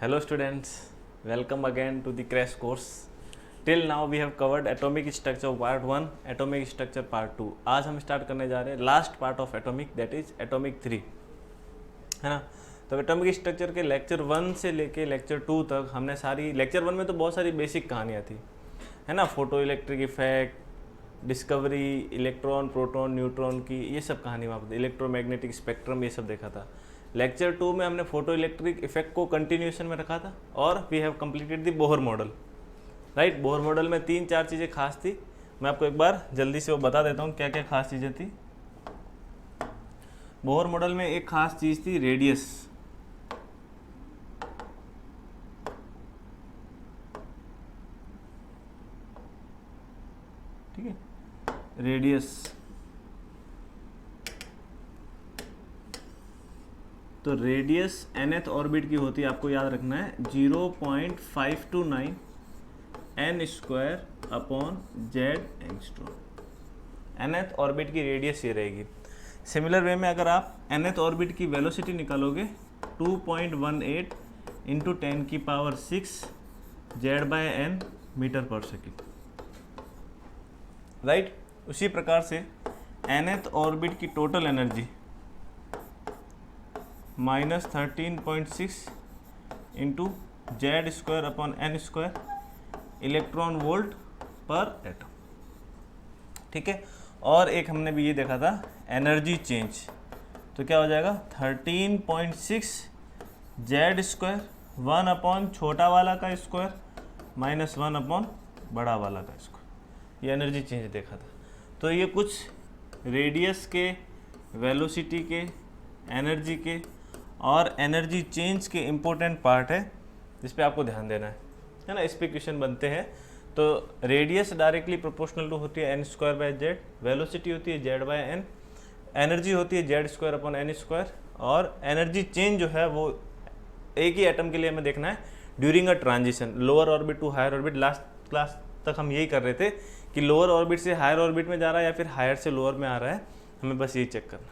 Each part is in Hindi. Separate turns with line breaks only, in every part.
Hello students, welcome again to the crash course. Till now we have covered atomic structure part 1, atomic structure part 2. आज हम स्टार्ट करने जा रहे हैं last part of atomic, that is atomic 3, है ना। तो एटॉमिक स्ट्रक्चर के लेक्चर 1 से लेके लेक्चर 2 तक हमने सारी, लेक्चर 1 में तो बहुत सारी बेसिक कहानियाँ थी, है ना। Photo electric effect, discovery, electron, proton, neutron की ये सब कहानी वहाँ पर, इलेक्ट्रोमैग्नेटिक स्पेक्ट्रम, ये सब देखा था। लेक्चर 2 में हमने फोटो इलेक्ट्रिक इफेक्ट को कंटिन्यूएशन में रखा था और we have completed the Bohr model, right. Bohr model में 3-4 चीज़ें खास थी, मैं आपको एक बार जल्दी से वो बता देता हूँ क्या क्या खास चीज़ें थी। बोहर मॉडल में एक खास चीज़ थी रेडियस, ठीक है, रेडियस। तो रेडियस nth ऑर्बिट की होती है, आपको याद रखना है 0.529 n square upon Z angstrom. nth orbit की रेडियस ये रहेगी। सिमिलर वे में अगर आप nth ऑर्बिट की वेलोसिटी निकालोगे 2.18 इंटू 10 की power 6 z/n metre per second, right. उसी प्रकार से nth ऑर्बिट की total energy -13.6 into Z square upon N square electron volt per atom, ठीक है। और एक हमने भी ये देखा था एनर्जी चेंज, तो क्या हो जाएगा 13.6 जेड स्क्वायर 1 अपॉन छोटा वाला का स्क्वायर माइनस 1 अपॉन बड़ा वाला का स्क्वायर, ये एनर्जी चेंज देखा था। तो ये कुछ रेडियस के, वेलोसिटी के, एनर्जी के और एनर्जी चेंज के इम्पोर्टेंट पार्ट है जिस पे आपको ध्यान देना है ना। इस पे क्वेश्चन बनते हैं। तो रेडियस डायरेक्टली प्रोपोर्शनल टू होती है N square by Z, velocity होती है जेड बाय एन, एनर्जी होती है Z square upon N square, और एनर्जी चेंज जो है वो एक ही एटम के लिए हमें देखना है during a transition, lower orbit to higher orbit. Last class तक हम यही कर रहे थे कि लोअर ऑर्बिट से हायर ऑर्बिट में जा रहा है या फिर हायर से लोअर में आ रहा है, हमें बस यही चेक करना,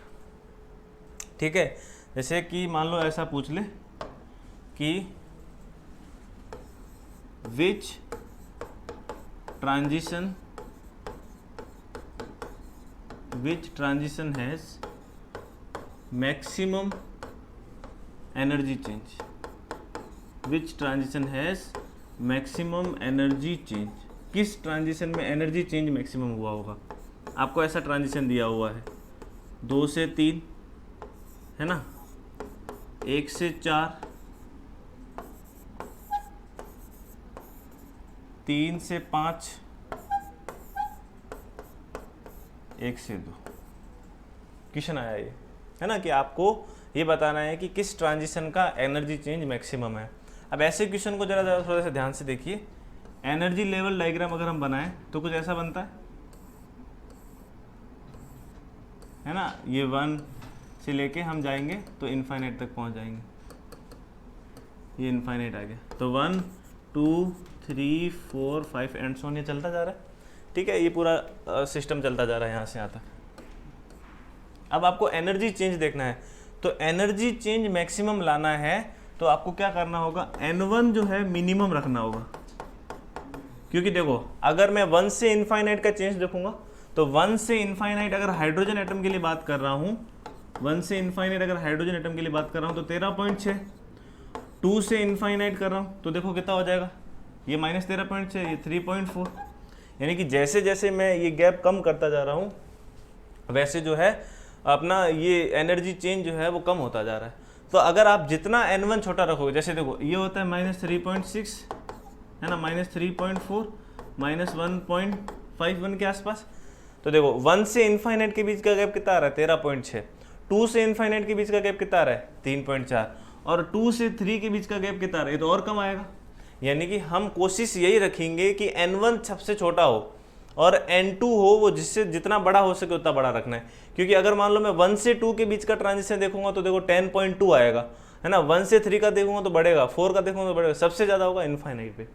ठीक है। जैसे कि मान लो ऐसा पूछ ले कि विच transition has maximum energy change, which transition has maximum energy change, किस ट्रांजिशन में एनर्जी चेंज मैक्सिमम हुआ होगा। आपको ऐसा ट्रांजिशन दिया हुआ है 2 से 3, है ना, 1 से 4, 3 से 5, 1 से 2 क्वेश्चन आया ये, है ना, कि आपको ये बताना है कि किस ट्रांजिशन का एनर्जी चेंज मैक्सिमम है। अब ऐसे क्वेश्चन को जरा थोड़ा सा ध्यान से देखिए। एनर्जी लेवल डायग्राम अगर हम बनाएं तो कुछ ऐसा बनता है ना, ये 1 से लेके हम जाएंगे तो इनफाइनाइट तक पहुंच जाएंगे, ये इनफाइनाइट आ गया। तो 1 2 3 4 5 एंड सो ऑन, ये चलता जा रहा है, ठीक है। ये पूरा सिस्टम चलता जा रहा है यहाँ से यहाँ तक। अब आपको एनर्जी चेंज देखना है, तो एनर्जी चेंज मैक्सिमम लाना है तो आपको क्या करना होगा, n1 जो है मिनिमम रखना होगा। क्योंकि देखो अगर मैं 1 से इनफाइनाइट का चेंज देखूंगा तो 1 से इनफाइनाइट अगर हाइड्रोजन एटम के लिए बात कर रहा हूँ, 1 से इनफाइनाइट अगर हाइड्रोजन एटम के लिए बात कर रहा हूँ तो 13.6, 2 से इनफाइनाइट कर रहा हूँ तो देखो कितना हो जाएगा, ये -13.6, ये 3.4। यानी कि जैसे जैसे मैं ये गैप कम करता जा रहा हूँ वैसे जो है अपना ये एनर्जी चेंज जो है वो कम होता जा रहा है। तो अगर आप जितना n1 छोटा रखोगे, जैसे देखो ये होता है -3.6, है ना, -3.4, -1.51 के आसपास। तो देखो 1 से इनफाइनाइट के बीच का गैप कितना आ रहा है, 13.6, 2 से इनफाइनाइट के बीच का गैप कितना आ रहा है, 3.4, और 2 से 3 के बीच का गैप कितना आ रहा है, तो और कम आएगा। यानी कि हम कोशिश यही रखेंगे कि n1 सबसे छोटा हो और n2 हो वो जिससे जितना बड़ा हो सके उतना बड़ा रखना है। क्योंकि अगर मान लो मैं 1 से 2 के बीच का ट्रांजिशन देखूंगा तो देखो 10.2 आएगा, है ना। 1 से 3 का देखूंगा तो बढ़ेगा, 4 का देखूंगा तो बढ़ेगा, सबसे ज़्यादा होगा इनफाइनाइट पे,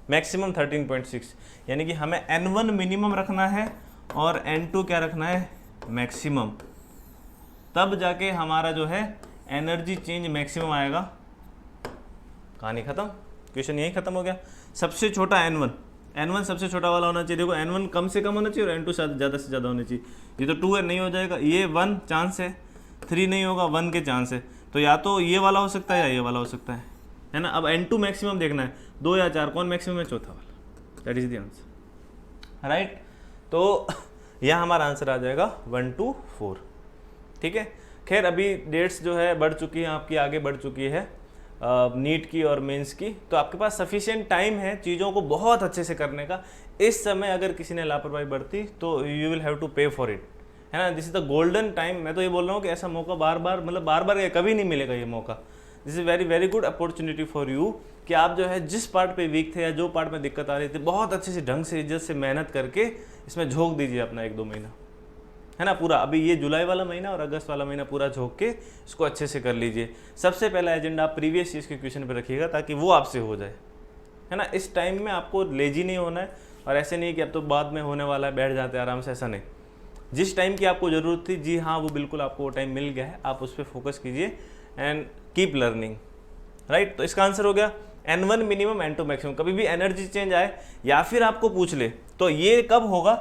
मैक्सिमम 13.6। यानी कि हमें n1 मिनिमम रखना है और n2 क्या रखना है, मैक्सिमम। तब जाके हमारा जो है एनर्जी चेंज मैक्सिमम आएगा कहानी खत्म, क्वेश्चन यही खत्म हो गया। सबसे छोटा N1, N1 सबसे छोटा वाला होना चाहिए। देखो N1 कम से कम होना चाहिए और N2 ज़्यादा से ज़्यादा होना चाहिए। ये तो 2 है, नहीं हो जाएगा। ये 1 चांस है, 3 नहीं होगा, 1 के चांस है। तो या तो ये वाला हो सकता है या ये वाला हो सकता है ना। अब N2 मैक्सिमम देखना है, 2 या 4, कौन मैक्सिमम है? चौथा वाला। That is the answer, right. तो यह हमारा आंसर आ जाएगा 1 2 4, ठीक है। खैर अभी डेट्स जो है बढ़ चुकी है आपकी, आगे बढ़ चुकी है नीट की और मेंस की, तो आपके पास सफिशिएंट टाइम है चीज़ों को बहुत अच्छे से करने का। इस समय अगर किसी ने लापरवाही बरती तो यू विल हैव टू पे फॉर इट, है ना। This is the golden time. मैं तो ये बोल रहा हूँ कि ऐसा मौका बार बार कभी नहीं मिलेगा ये मौका। This is very very good opportunity for you कि आप जो है जिस पार्ट पे वीक थे या जो पार्ट में दिक्कत आ रही थी, बहुत अच्छे से ढंग से इज्जत से मेहनत करके इसमें झोंक दीजिए अपना 1-2 महीना, है ना। पूरा अभी ये जुलाई वाला महीना और अगस्त वाला महीना पूरा झोंक के इसको अच्छे से कर लीजिए। सबसे पहला एजेंडा आप प्रीवियस ईयर के क्वेश्चन पे रखिएगा ताकि वो आपसे हो जाए, है ना। इस टाइम में आपको लेजी नहीं होना है, और ऐसे नहीं कि अब तो बाद में होने वाला है बैठ जाते हैं आराम से, ऐसा नहीं। जिस टाइम की आपको ज़रूरत थी, जी हाँ वो बिल्कुल आपको वो टाइम मिल गया है, आप उस पर फोकस कीजिए एंड कीप लर्निंग, राइट। तो इसका आंसर हो गया N1 मिनिमम N2 मैक्सिमम। कभी भी एनर्जी चेंज आए या फिर आपको पूछ ले तो ये कब होगा?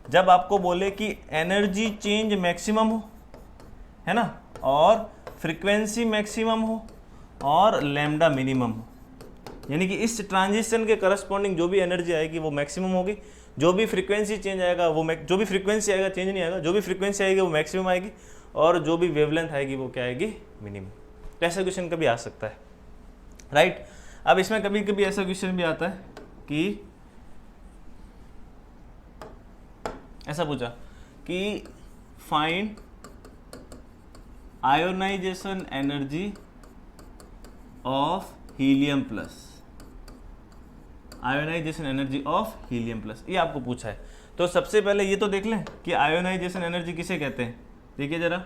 जब आपको बोले कि एनर्जी चेंज मैक्सिमम हो, है ना, और फ्रीक्वेंसी मैक्सिमम हो और लैम्डा मिनिमम हो, यानी कि इस ट्रांजिशन के करस्पॉन्डिंग जो भी एनर्जी आएगी वो मैक्सिमम होगी, जो भी फ्रीक्वेंसी चेंज आएगा वो जो भी फ्रीक्वेंसी आएगा चेंज नहीं आएगा, जो भी फ्रीक्वेंसी आएगी वो मैक्सिमम आएगी, और जो भी वेवलेंथ आएगी वो क्या आएगी? मिनिमम। तो ऐसा क्वेश्चन कभी आ सकता है, राइट। अब इसमें कभी कभी ऐसा क्वेश्चन भी आता है कि ऐसा पूछा कि find ionization energy of helium plus, ionization energy of helium plus, ये आपको पूछा है। तो सबसे पहले ये तो देख लें कि आयोनाइजेशन एनर्जी किसे कहते हैं। देखिए जरा,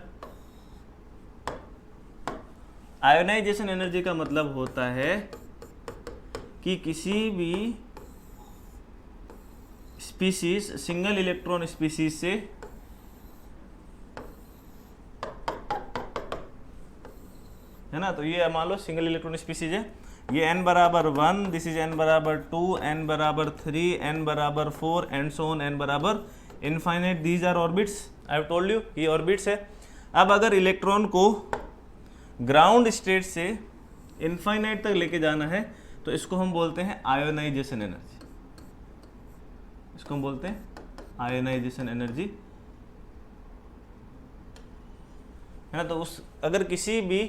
आयोनाइजेशन एनर्जी का मतलब होता है कि किसी भी स्पीसीज, सिंगल इलेक्ट्रॉन स्पीसीज से है ना, तो ये मान लो सिंगल इलेक्ट्रॉन स्पीसीज है, ये n बराबर 1, दिस इज n बराबर 2, n बराबर 3, n बराबर 4 एंड सो ऑन, n बराबर infinite. These are orbits, I have told you ये ऑर्बिट्स है। अब अगर इलेक्ट्रॉन को ग्राउंड स्टेट से इनफाइनाइट तक लेके जाना है तो इसको हम बोलते हैं आयोनाइजेशन एनर्जी, इसको हम बोलते हैं आयोनाइजेशन एनर्जी, है ना। तो उस अगर किसी भी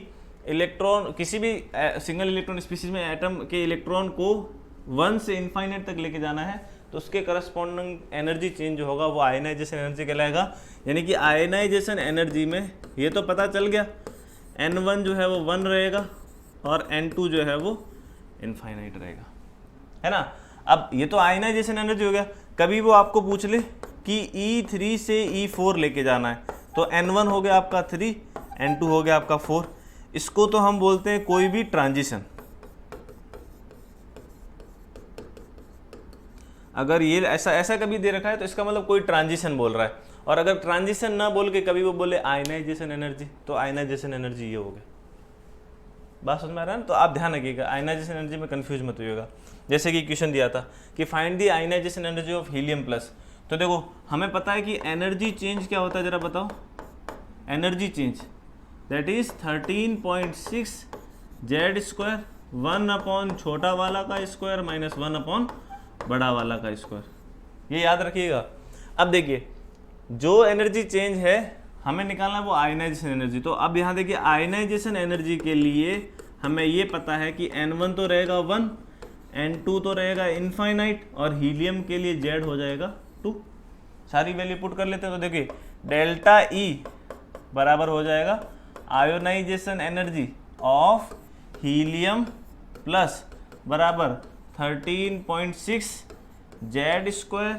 इलेक्ट्रॉन, किसी भी सिंगल इलेक्ट्रॉन स्पीसीज में एटम के इलेक्ट्रॉन को 1 से इनफाइनाइट तक लेके जाना है तो उसके करस्पॉन्डिंग एनर्जी चेंज जो होगा वो आयोनाइजेशन एनर्जी कहलाएगा। यानी कि आयोनाइजेशन एनर्जी में ये तो पता चल गया, N1 जो है वो 1 रहेगा और N2 जो है वो इनफाइनाइट रहेगा, है ना। अब ये तो आयोनाइजेशन एनर्जी हो गया। कभी वो आपको पूछ ले कि E3 से E4 लेके जाना है तो N1 हो गया आपका 3, N2 हो गया आपका 4। इसको तो हम बोलते हैं कोई भी ट्रांजिशन। अगर ये ऐसा कभी दे रखा है तो इसका मतलब कोई ट्रांजिशन बोल रहा है, और अगर ट्रांजिशन ना बोल के कभी वो बोले आयनाइजेशन एनर्जी तो आयनाइजेशन एनर्जी ये हो गया। बात समझ में आ रहा है ना। तो आप ध्यान रखिएगा, आयनाइजेशन एनर्जी में कंफ्यूज मत होइएगा। जैसे कि क्वेश्चन दिया था कि find the ionization energy of helium plus, तो देखो हमें पता है कि एनर्जी चेंज क्या होता है, जरा बताओ। Energy change that is 13.6 Z², 1 upon छोटा वाला का स्क्वायर माइनस 1 अपॉन बड़ा वाला का स्क्वायर, ये याद रखिएगा। अब देखिए जो एनर्जी चेंज है हमें निकालना है वो आयनाइजेशन एनर्जी। तो अब यहाँ देखिए आयनाइजेशन एनर्जी के लिए हमें ये पता है कि N1 तो रहेगा 1, N2 तो रहेगा इनफाइनाइट, और हीलियम के लिए Z हो जाएगा 2। सारी वैल्यू पुट कर लेते हैं तो देखिए डेल्टा E बराबर हो जाएगा ionization energy of helium plus बराबर 13.6 Z²,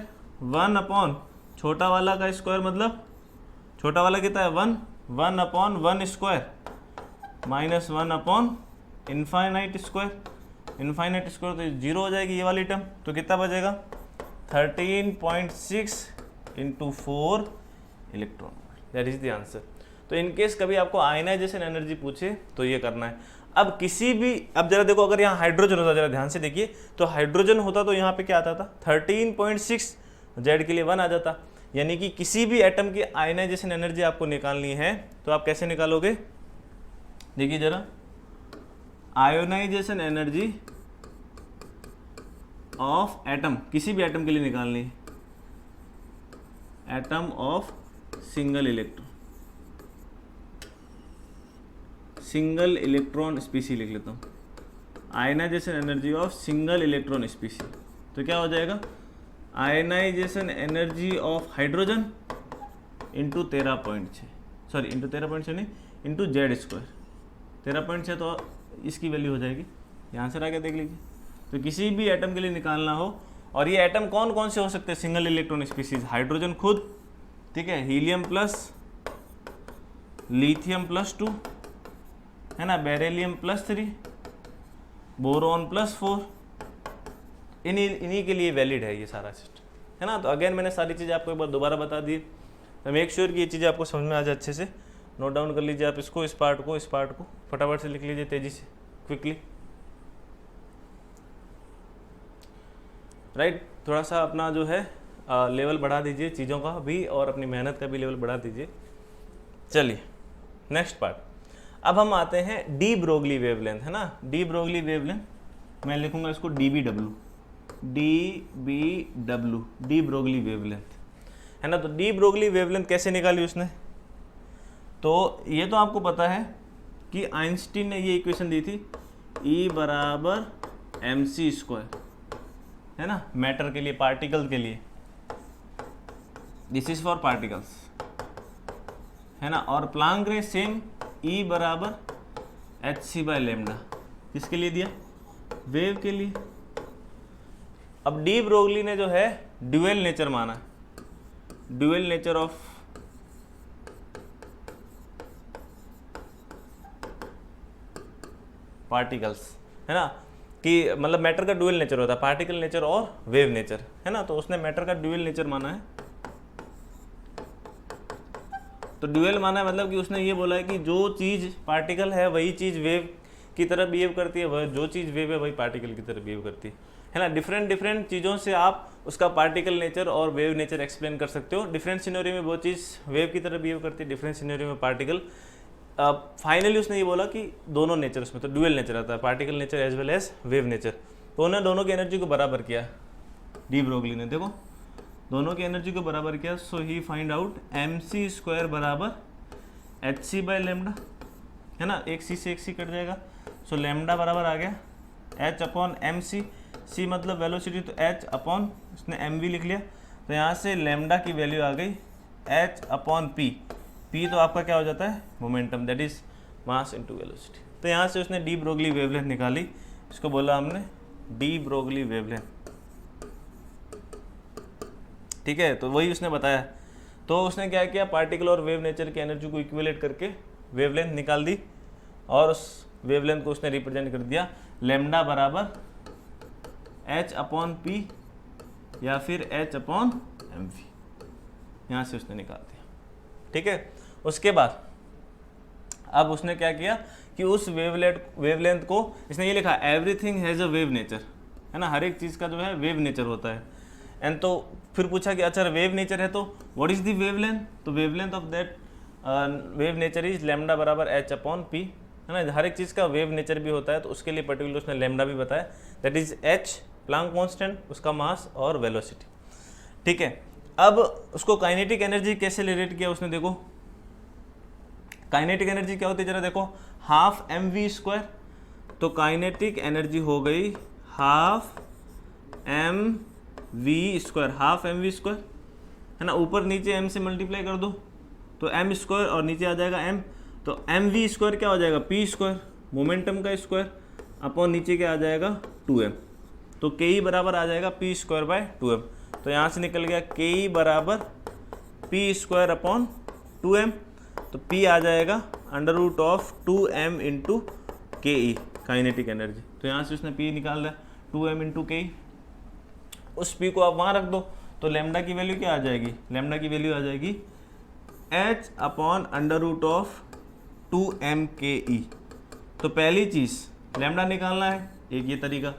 1 अपॉन छोटा वाला का स्क्वायर, मतलब छोटा वाला कितना है 1, 1 upon 1 square minus 1 upon infinite square. Infinite square तो 0 हो जाएगी ये वाली टर्म, तो कितना बचेगा 13.6 × 4 electron, that is the answer. तो इनकेस कभी आपको आयनाइजेशन एनर्जी पूछे तो ये करना है। अब किसी भी, अब जरा देखो, अगर यहाँ हाइड्रोजन होता, जरा ध्यान से देखिए, तो हाइड्रोजन होता तो यहाँ पे क्या आता था 13.6, जेड के लिए 1 आ जाता। यानी कि किसी भी एटम की आयनाइजेशन एनर्जी आपको निकालनी है तो आप कैसे निकालोगे, देखिए जरा, आयोनाइजेशन एनर्जी ऑफ एटम, किसी भी एटम के लिए निकालनी है, atom of single electron, single electron species लिख लेता हूँ, ionization energy of single electron species, तो क्या हो जाएगा, ionization energy of hydrogen into 13.6, sorry into 13.6 नहीं, इंटू जेड स्क्वायर, 13.6 तो इसकी वैल्यू हो जाएगी, यहाँ से आके देख लीजिए। तो किसी भी एटम के लिए निकालना हो, और ये एटम कौन कौन से हो सकते हैं, सिंगल इलेक्ट्रॉन स्पीसीज, हाइड्रोजन खुद, ठीक है, हीलियम प्लस, लिथियम प्लस 2, है ना, बेरिलियम प्लस 3, बोरॉन प्लस 4, इन्हीं के लिए वैलिड है ये सारा सिस्टम, है ना। तो अगेन मैंने सारी चीज़ें आपको एक बार दोबारा बता दी, तो मेक श्योर कि ये चीज़ें आपको समझ में आ जाए, अच्छे से नोट डाउन कर लीजिए आप इसको, इस पार्ट को फटाफट से लिख लीजिए तेजी से, क्विकली, राइट। थोड़ा सा अपना जो है लेवल बढ़ा दीजिए चीज़ों का भी, और अपनी मेहनत का भी लेवल बढ़ा दीजिए। चलिए नेक्स्ट पार्ट, अब हम आते हैं डी ब्रोगली वेवलेंथ, है ना। डी ब्रोगली वेवलेंथ मैं लिखूंगा इसको DBW, डी ब्रोगली वेवलेंथ, है ना। तो डी ब्रोगली वेवलेंथ कैसे निकाली उसने, तो ये तो आपको पता है कि आइंस्टीन ने ये इक्वेशन दी थी, E बराबर mc², है ना, मैटर के लिए, पार्टिकल के लिए, दिस इज फॉर पार्टिकल्स, है ना। और प्लांक ने सेम E बराबर hc/λ किसके लिए दिया, वेव के लिए। अब डी ब्रोगली ने जो है ड्यूअल नेचर माना, ड्यूअल नेचर ऑफ पार्टिकल्स, है ना, कि मतलब मैटर का ड्यूअल नेचर होता है, पार्टिकल नेचर और वेव नेचर, है ना। तो उसने मैटर का ड्यूअल नेचर माना है। तो ड्यूअल माना है मतलब कि उसने ये बोला है कि जो चीज़ पार्टिकल है वही चीज़ वेव की तरह बिहेव करती है, वह जो चीज़ वेव है वही पार्टिकल की तरह बिहेव करती है ना। डिफरेंट चीज़ों से आप उसका पार्टिकल नेचर और वेव नेचर एक्सप्लेन कर सकते हो। डिफरेंट सिनेरियो में वो चीज़ वेव की तरह बिहेव करती है, डिफरेंट सिनेरियो में पार्टिकल। फाइनली उसने ये बोला कि दोनों नेचर उसमें, तो ड्यूअल नेचर आता है, particle nature as well as wave nature. तो उन्होंने दोनों की एनर्जी को बराबर किया, डी ब्रोगली ने, देखो दोनों की एनर्जी को बराबर किया। सो ही फाइंड आउट mc² बराबर hc/λ, है ना, एक सी से एक सी कट जाएगा। सो लैम्डा बराबर आ गया h/mc, c मतलब वेलोसिटी, तो h/ उसने mv लिख लिया, तो यहाँ से लैम्डा की वैल्यू आ गई h/p, p तो आपका क्या हो जाता है, momentum, that is mass into velocity. तो यहाँ से उसने डी ब्रोगली वेवलेंथ निकाली, इसको बोला हमने डी ब्रोगली वेवलेंथ, ठीक है। तो वही उसने बताया। तो उसने क्या किया, पार्टिकल और वेव नेचर की एनर्जी को इक्विलेट करके वेवलेंथ निकाल दी, और उस वेवलेंथ को उसने रिप्रेजेंट कर दिया लैम्डा बराबर h/p या फिर h/mv, यहाँ से उसने निकाल दिया, ठीक है। उसके बाद अब उसने क्या किया कि उस वेवलेंथ को इसने ये लिखा, everything has a wave nature, है ना, हर एक चीज़ का जो है वेव नेचर होता है। एंड तो फिर पूछा कि अच्छा वेव नेचर है तो व्हाट इज द वेवलेंथ, तो wavelength of that wave nature is lambda बराबर h/p, है ना। हर एक चीज़ का वेव नेचर भी होता है, तो उसके लिए पर्टिकुलर उसने लैम्डा भी बताया, that is h Planck constant, उसका मास और वेलोसिटी, ठीक है। अब उसको काइनेटिक एनर्जी कैसे रिलेट किया उसने, देखो काइनेटिक एनर्जी क्या होती है, जरा देखो, हाफ mv², तो काइनेटिक एनर्जी हो गई हाफ mv², हाफ mv², है ना, ऊपर नीचे m से मल्टीप्लाई कर दो तो m² और नीचे आ जाएगा m, तो mv² क्या हो जाएगा, p², मोमेंटम का स्क्वायर, अपॉन नीचे क्या आ जाएगा 2m, तो ke बराबर आ जाएगा p²/2m। तो यहाँ से निकल गया ke बराबर p² अपॉन 2m, तो p आ जाएगा √2m into ke, kinetic energy. तो यहाँ से उसने p निकाल दिया 2m इंटू ke, उस p को आप वहाँ रख दो, तो लैम्डा की वैल्यू क्या आ जाएगी, लैम्डा की वैल्यू आ जाएगी h/√2m ke, तो पहली चीज़ लैम्डा निकालना है, एक ये तरीका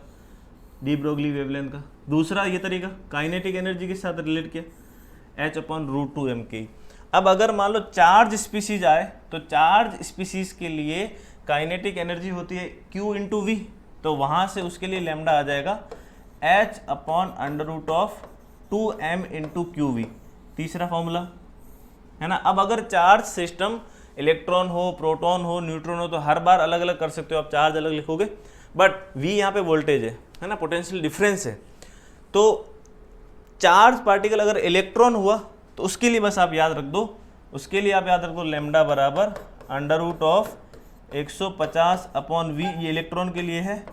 डी ब्रोगली वेवलेंथ का। दूसरा ये तरीका काइनेटिक एनर्जी के साथ रिलेट किया h/√2m/k। अब अगर मान लो चार्ज स्पीसीज आए तो चार्ज स्पीसीज के लिए काइनेटिक एनर्जी होती है q × v, तो वहाँ से उसके लिए लैम्डा आ जाएगा h/√2m × qv, तीसरा फॉर्मूला है ना। अब अगर चार्ज सिस्टम इलेक्ट्रॉन हो, प्रोटॉन हो, न्यूट्रॉन हो, तो हर बार अलग अलग कर सकते हो, आप चार्ज अलग लिखोगे, बट v यहाँ पे वोल्टेज है ना, पोटेंशियल डिफरेंस है। तो चार्ज पार्टिकल अगर इलेक्ट्रॉन हुआ तो उसके लिए बस आप याद रख दो, उसके लिए आप याद रखो लैम्डा बराबर √150/v, ये इलेक्ट्रॉन के लिए है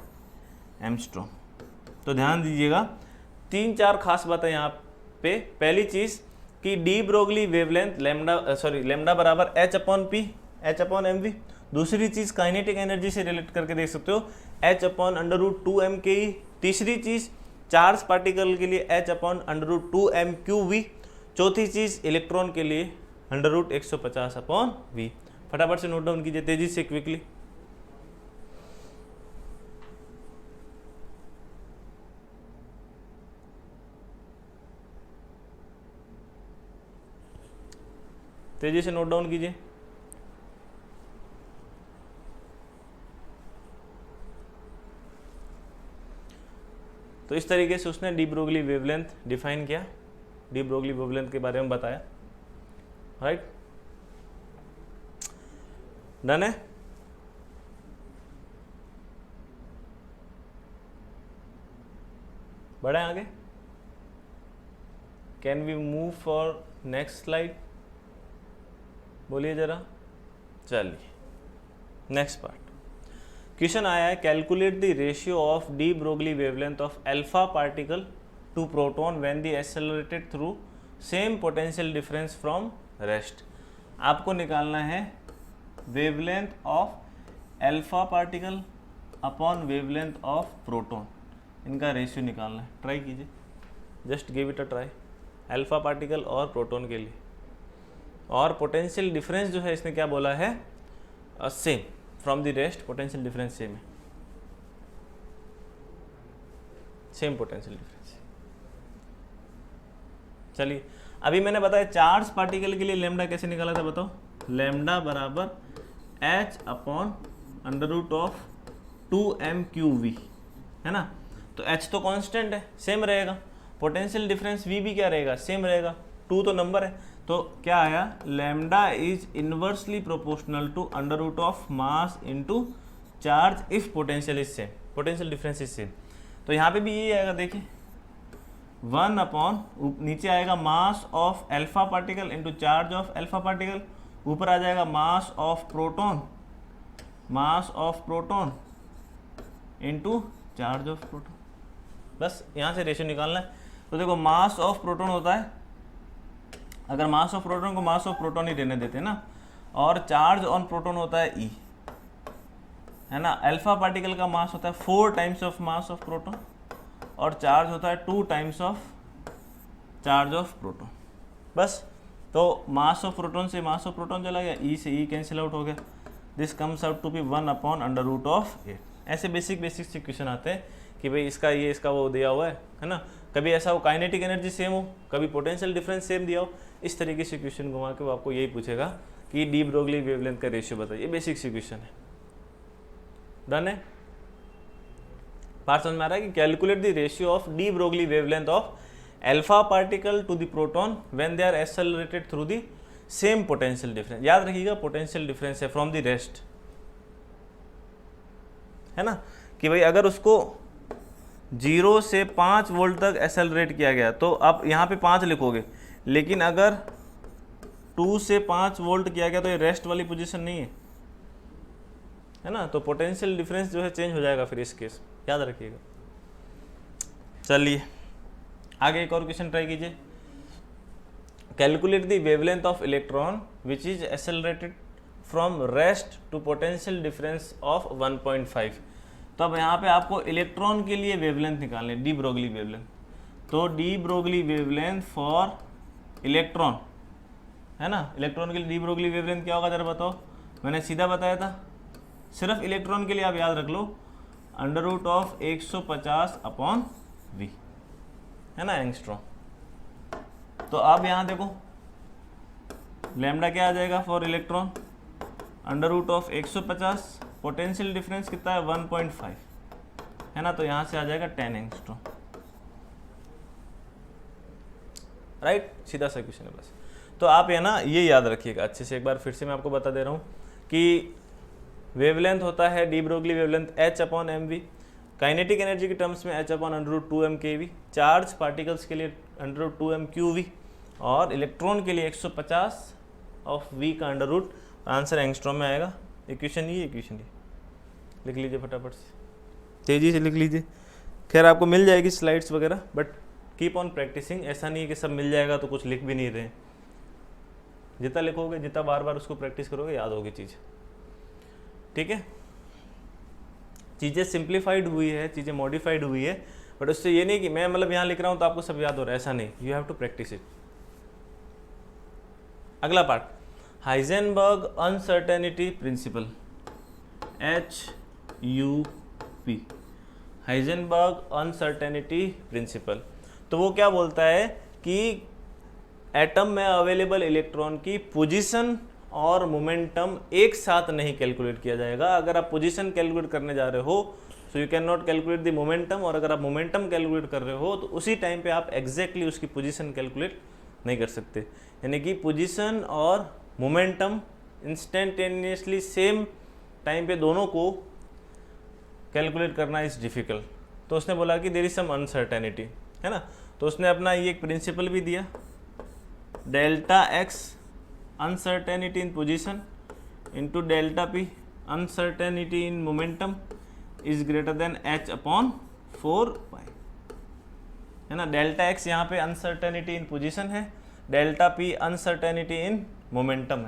एंगस्ट्रॉम। तो ध्यान दीजिएगा 3-4 खास बातें यहाँ पे। पहली चीज़ कि डी ब्रोगली वेवलेंथ लैम्डा बराबर h/mv। दूसरी चीज़ काइनेटिक एनर्जी से रिलेट करके देख सकते हो h/√2m/k। तीसरी चीज़ चार्ज पार्टिकल के लिए h/√2m/qv। चौथी चीज़ इलेक्ट्रॉन के लिए √150/v। फटाफट से नोट डाउन कीजिए तेजी से, क्विकली। तेजी से नोट डाउन कीजिए। तो इस तरीके से उसने डी ब्रोगली वेवलेंथ डिफाइन किया, डी ब्रोगली वेवलेंथ के बारे में बताया। राइट, डन है। बढ़े आगे, can we move for next slide? बोलिए जरा। चलिए नेक्स्ट पार्ट। क्वेश्चन आया है calculate the ratio of de Broglie wavelength of alpha particle to proton when the accelerated through same potential difference from rest. आपको निकालना है wavelength of alpha particle upon wavelength of proton, इनका रेशियो निकालना है। ट्राई कीजिए, just give it a try, alpha particle और प्रोटॉन के लिए। और पोटेंशियल डिफरेंस जो है इसने क्या बोला है, same from the rest, potential difference same है, सेम पोटेंशियल डिफरेंस। चलिए अभी मैंने बताया चार्ज पार्टिकल के लिए लैम्डा कैसे निकाला था, बताओ। लैम्डा बराबर h/√2m/qv है ना। तो h तो कांस्टेंट है, सेम रहेगा। पोटेंशियल डिफरेंस v भी क्या रहेगा, सेम रहेगा। 2 तो नंबर है, तो क्या आया, lambda is inversely proportional to √ऑफ mass into charge if potential is same, potential difference is same. तो यहाँ पे भी यही आएगा, देखिए 1 अपॉन नीचे आएगा mass of alpha particle into charge of alpha particle, ऊपर आ जाएगा mass of proton into charge of proton. बस यहाँ से रेशियो निकालना है। तो देखो मास ऑफ प्रोटॉन होता है, अगर मास ऑफ प्रोटॉन को मास ऑफ प्रोटॉन ही रहने देते हैं ना, और चार्ज ऑन प्रोटॉन होता है ई, है ना। अल्फा पार्टिकल का मास होता है 4 times of mass of proton और चार्ज होता है 2 times of charge of proton. बस, तो मास ऑफ प्रोटॉन से मास ऑफ प्रोटॉन चला गया, ई से ई कैंसिल आउट हो गया, this comes out to be 1 upon √8। ऐसे बेसिक से क्वेश्चन आते हैं कि भाई इसका ये इसका वो दिया हुआ है ना। कभी ऐसा हो काइनेटिक एनर्जी सेम हो, कभी पोटेंशियल डिफरेंस सेम दिया हो, इस तरीके से क्वेश्चन घुमा के वो आपको यही पूछेगा कि डी ब्रोगली वेवलेंथ का रेशियो बताइए। बेसिक सी क्वेश्चन है, डन है। बात समझ में आ रहा है कि calculate the ratio of de Broglie wavelength of alpha particle to the proton when they are accelerated through the same potential difference. याद रखिएगा पोटेंशियल डिफरेंस है फ्रॉम द रेस्ट, है ना, कि भाई अगर उसको 0 से 5 वोल्ट तक एक्सेलरेट किया गया तो आप यहाँ पे 5 लिखोगे, लेकिन अगर 2 से 5 वोल्ट किया गया तो ये रेस्ट वाली पोजीशन नहीं है ना। तो पोटेंशियल डिफरेंस जो है चेंज हो जाएगा फिर इस केस, याद रखिएगा। चलिए आगे एक और क्वेश्चन ट्राई कीजिए। Calculate the wavelength of electron which is accelerated from rest to potential difference of 1.5। तो अब यहाँ पे आपको इलेक्ट्रॉन के लिए वेवलेंथ निकालनी है, डी ब्रोगली वेवलेंथ। तो D Broglie wavelength for electron, है ना, इलेक्ट्रॉन के लिए डी ब्रोगली वेवलेंथ क्या होगा जरा बताओ। मैंने सीधा बताया था सिर्फ इलेक्ट्रॉन के लिए आप याद रख लो under root of 150 upon V, है ना एंगस्ट्रॉम। तो आप यहाँ देखो लैम्डा क्या आ जाएगा for electron, under root of 150, potential difference कितना है 1.5, है ना, तो यहाँ से आ जाएगा 10 एंगस्ट्रॉम, राइट, सीधा सा क्वेश्चन है बस। तो आप ये ना ये याद रखिएगा अच्छे से, एक बार फिर से मैं आपको बता दे रहा हूँ कि वेवलेंथ होता है de Broglie wavelength h upon M V, kinetic energy के टर्म्स में h upon under root 2m के वी, चार्ज पार्टिकल्स के लिए under root 2m Q V, और इलेक्ट्रॉन के लिए 150 ऑफ v का अंडर रूट, आंसर एंगस्ट्रॉम में आएगा। इक्वेशन ये लिख लीजिए फटाफट से, तेज़ी से लिख लीजिए। खैर आपको मिल जाएगी स्लाइड्स वगैरह, बट कीप ऑन प्रैक्टिसिंग, ऐसा नहीं है कि सब मिल जाएगा तो कुछ लिख भी नहीं रहे, जितना लिखोगे जितना बार बार उसको प्रैक्टिस करोगे याद होगी चीज़, ठीक है। चीज़ें सिंप्लीफाइड हुई है, चीज़ें मॉडिफाइड हुई है, बट उससे ये नहीं कि मैं मतलब यहाँ लिख रहा हूँ तो आपको सब याद हो रहा है, ऐसा नहीं, you have to practise it. अगला part, Heisenberg uncertainty principle, HUP, Heisenberg uncertainty principle. तो वो क्या बोलता है कि एटम में अवेलेबल इलेक्ट्रॉन की पोजीशन और मोमेंटम एक साथ नहीं कैलकुलेट किया जाएगा। अगर आप पोजीशन कैलकुलेट करने जा रहे हो so you can not calculate the momentum, और अगर आप मोमेंटम कैलकुलेट कर रहे हो तो उसी टाइम पे आप एग्जैक्टली उसकी पोजीशन कैलकुलेट नहीं कर सकते। यानी कि पोजीशन और मोमेंटम इंस्टेंटेनियसली सेम टाइम पे दोनों को कैलकुलेट करना इज डिफ़िकल्ट। तो उसने बोला कि देयर इज सम अनसर्टेनिटी, है ना। तो उसने अपना ये एक प्रिंसिपल भी दिया, delta x uncertainty in position into delta P uncertainty in momentum is greater than h upon 4 पाई, है ना। डेल्टा एक्स यहाँ पे अनसर्टेनिटी इन पोजीशन है, delta P uncertainty in momentum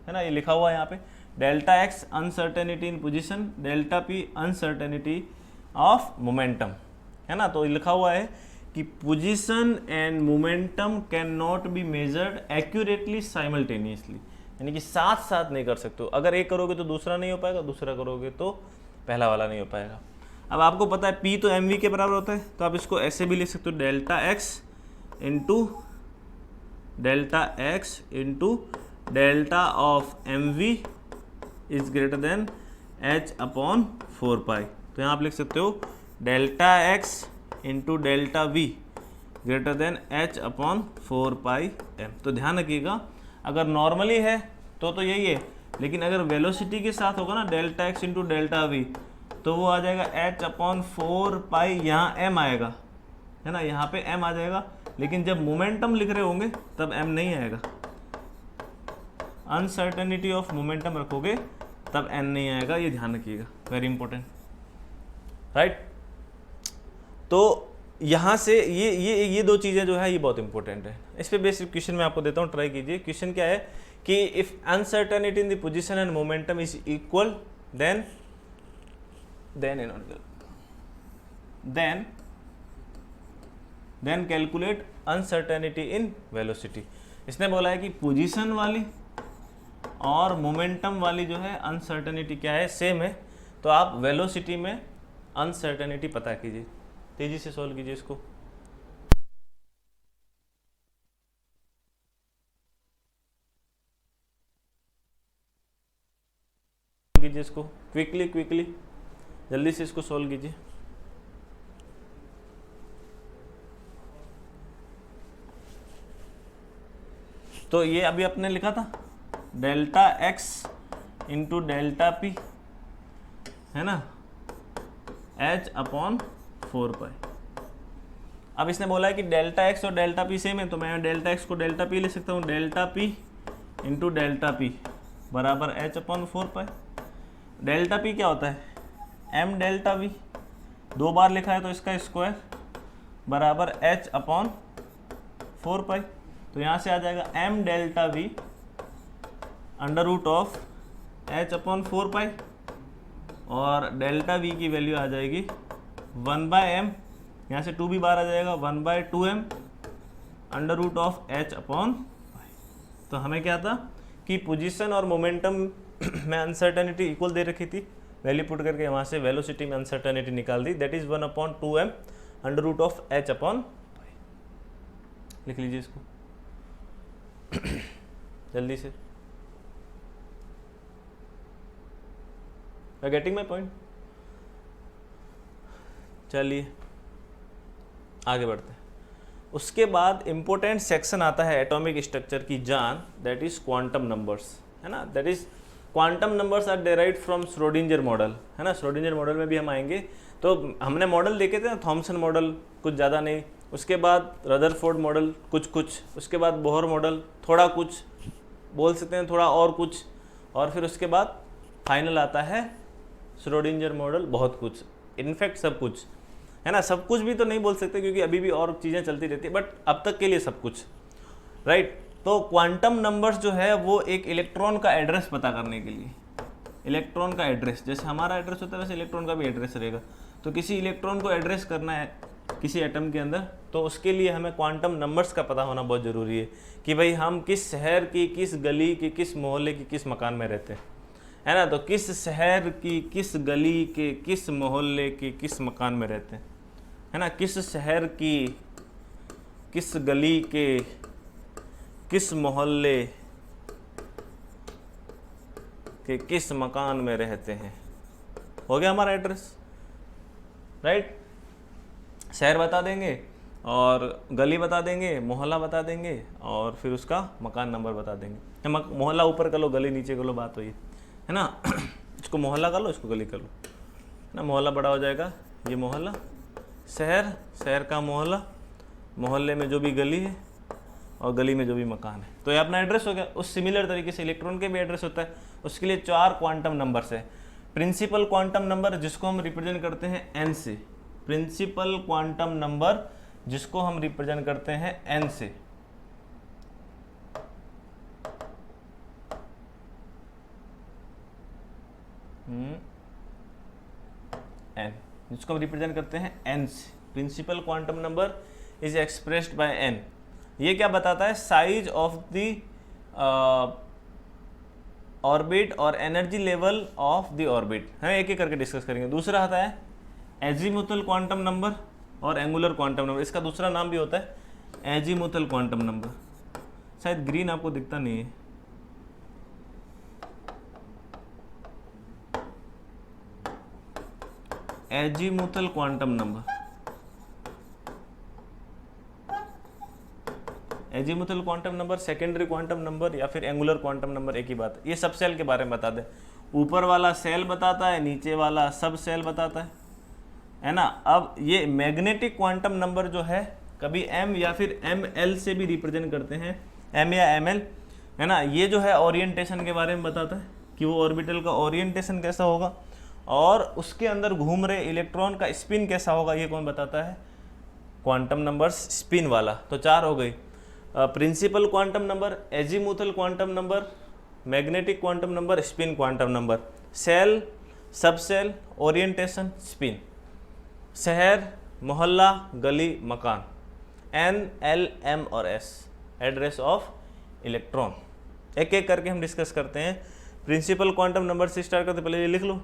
है ना, ये लिखा हुआ है यहाँ पे, delta x uncertainty in position, delta P uncertainty of momentum, है ना। तो लिखा हुआ है कि position and momentum can not be measured accurately simultaneously, यानी कि साथ साथ नहीं कर सकते हो। अगर एक करोगे तो दूसरा नहीं हो पाएगा, दूसरा करोगे तो पहला वाला नहीं हो पाएगा। अब आपको पता है P तो mv के बराबर होता है, तो आप इसको ऐसे भी लिख सकते हो, delta x into delta of mv is greater than h upon 4 पाई। तो यहाँ आप लिख सकते हो delta x into delta V greater than h upon 4 पाई m। तो ध्यान रखिएगा, अगर नॉर्मली है तो यही है, लेकिन अगर वेलोसिटी के साथ होगा ना delta x into delta we, तो वो आ जाएगा h अपॉन 4 पाई, यहाँ m आएगा, है ना, यहाँ पे m आ जाएगा। लेकिन जब मोमेंटम लिख रहे होंगे तब m नहीं आएगा, अनसर्टेनिटी ऑफ मोमेंटम रखोगे तब n नहीं आएगा, ये ध्यान रखिएगा, वेरी इंपॉर्टेंट, राइट। तो यहाँ से ये दो चीज़ें जो है ये बहुत इंपॉर्टेंट है। इस पे बेसिक क्वेश्चन मैं आपको देता हूँ, ट्राई कीजिए। क्वेश्चन क्या है कि if uncertainty in the position and momentum is equal then calculate uncertainty in velocity. इसने बोला है कि पोजीशन वाली और मोमेंटम वाली जो है अनसर्टेनिटी क्या है, सेम है, तो आप वेलोसिटी में अनसर्टेनिटी पता कीजिए। तेजी से सॉल्व कीजिए इसको, क्विकली जल्दी से इसको सॉल्व कीजिए। तो ये अभी आपने लिखा था delta x into delta P, है ना, h अपॉन 4 पाई। अब इसने बोला है कि डेल्टा एक्स और डेल्टा पी सेम है, तो मैं डेल्टा एक्स को डेल्टा पी ले सकता हूँ, delta P into delta P बराबर h अपॉन 4 पाई। डेल्टा पी क्या होता है, m डेल्टा वी, 2 बार लिखा है तो इसका स्क्वायर बराबर h अपॉन 4 पाई। तो यहाँ से आ जाएगा m delta V under root of h upon 4 pi, और डेल्टा वी की वैल्यू आ जाएगी 1/m, यहाँ से 2 भी बाहर आ जाएगा, 1/2m under root of h upon pi. तो हमें क्या था कि पोजीशन और मोमेंटम मैं अनसर्टेनिटी इक्वल दे रखी थी, वैल्यू पुट करके वहाँ से वेलोसिटी में अनसर्टेनिटी निकाल दी, दैट इज 1/2m √h/, लिख लीजिए इसको जल्दी से। Are getting my point? चलिए आगे बढ़ते हैं। उसके बाद इम्पोर्टेंट सेक्शन आता है एटॉमिक स्ट्रक्चर की जान, दैट इज क्वांटम नंबर्स, है ना। That is quantum numbers are derived from Schrodinger model, है ना। श्रोडिंजर मॉडल में भी हम आएंगे। तो हमने मॉडल देखे थे ना, थॉमसन मॉडल कुछ ज़्यादा नहीं, उसके बाद रदरफोर्ड मॉडल कुछ, उसके बाद बोहर मॉडल थोड़ा कुछ बोल सकते हैं, थोड़ा और कुछ, और फिर उसके बाद फाइनल आता है श्रोडिंजर मॉडल बहुत कुछ, इनफैक्ट सब कुछ, है ना। सब कुछ भी तो नहीं बोल सकते क्योंकि अभी भी और चीज़ें चलती रहती है, बट अब तक के लिए सब कुछ, राइट। तो क्वांटम नंबर्स जो है वो एक इलेक्ट्रॉन का एड्रेस पता करने के लिए, इलेक्ट्रॉन का एड्रेस, जैसे हमारा एड्रेस होता है वैसे इलेक्ट्रॉन का भी एड्रेस रहेगा। तो किसी इलेक्ट्रॉन को एड्रेस करना है किसी एटम के अंदर, तो उसके लिए हमें क्वांटम नंबर्स का पता होना बहुत ज़रूरी है कि भाई हम किस शहर की, किस गली की, किस मोहल्ले की, किस मकान में रहते हैं, है ना। तो किस शहर की, किस गली के, किस मोहल्ले के, किस मकान में रहते हैं, है ना। किस शहर की, किस गली के, किस मोहल्ले के, किस मकान में रहते हैं, हो गया हमारा एड्रेस, राइट। शहर बता देंगे और गली बता देंगे, मोहल्ला बता देंगे और फिर उसका मकान नंबर बता देंगे। मोहल्ला ऊपर कर लो, गली नीचे कर लो, बात हुई, है ना। इसको मोहल्ला कर लो, इसको गली कर लो, है ना। मोहल्ला बड़ा हो जाएगा, ये मोहल्ला, शहर, शहर का मोहल्ला, मोहल्ले में जो भी गली है और गली में जो भी मकान है, तो ये अपना एड्रेस हो गया। उस सिमिलर तरीके से इलेक्ट्रॉन के भी एड्रेस होता है, उसके लिए 4 क्वांटम नंबर्स है। प्रिंसिपल क्वांटम नंबर जिसको हम रिप्रेजेंट करते हैं n से, प्रिंसिपल क्वांटम नंबर जिसको हम रिप्रेजेंट करते हैं n से, n, जिसको हम रिप्रेजेंट करते हैं n से, principal quantum number is expressed by n। ये क्या बताता है, साइज ऑफ द ऑर्बिट और energy level of the orbit, है। एक एक करके डिस्कस करेंगे। दूसरा आता है एजीमुथल क्वांटम नंबर और एंगुलर क्वांटम नंबर, इसका दूसरा नाम भी होता है एजीमुथल क्वांटम नंबर, शायद ग्रीन आपको दिखता नहीं है, azimuthal quantum number. Azimuthal quantum number, secondary quantum number या फिर एंगुलर क्वांटम नंबर, एक ही बात है। ये सब सेल के बारे में बता दे, ऊपर वाला सेल बताता है, नीचे वाला सब सेल बताता है ना। अब ये मैग्नेटिक क्वांटम नंबर जो है कभी m या फिर ml से भी रिप्रेजेंट करते हैं, m या ml, है ना। ये जो है ओरिएंटेशन के बारे में बताता है कि वो ऑर्बिटल का ओरिएंटेशन कैसा होगा और उसके अंदर घूम रहे इलेक्ट्रॉन का स्पिन कैसा होगा, ये कौन बताता है, क्वांटम नंबर्स स्पिन वाला। तो 4 हो गई, principal quantum number, azimuthal quantum number, magnetic quantum number, spin quantum number, shell, sub shell, orientation, spin, शहर, मोहल्ला, गली, मकान, n, l, m और s, एड्रेस ऑफ इलेक्ट्रॉन। एक एक करके हम डिस्कस करते हैं। प्रिंसिपल क्वांटम नंबर से स्टार्ट करते, पहले ये लिख लो,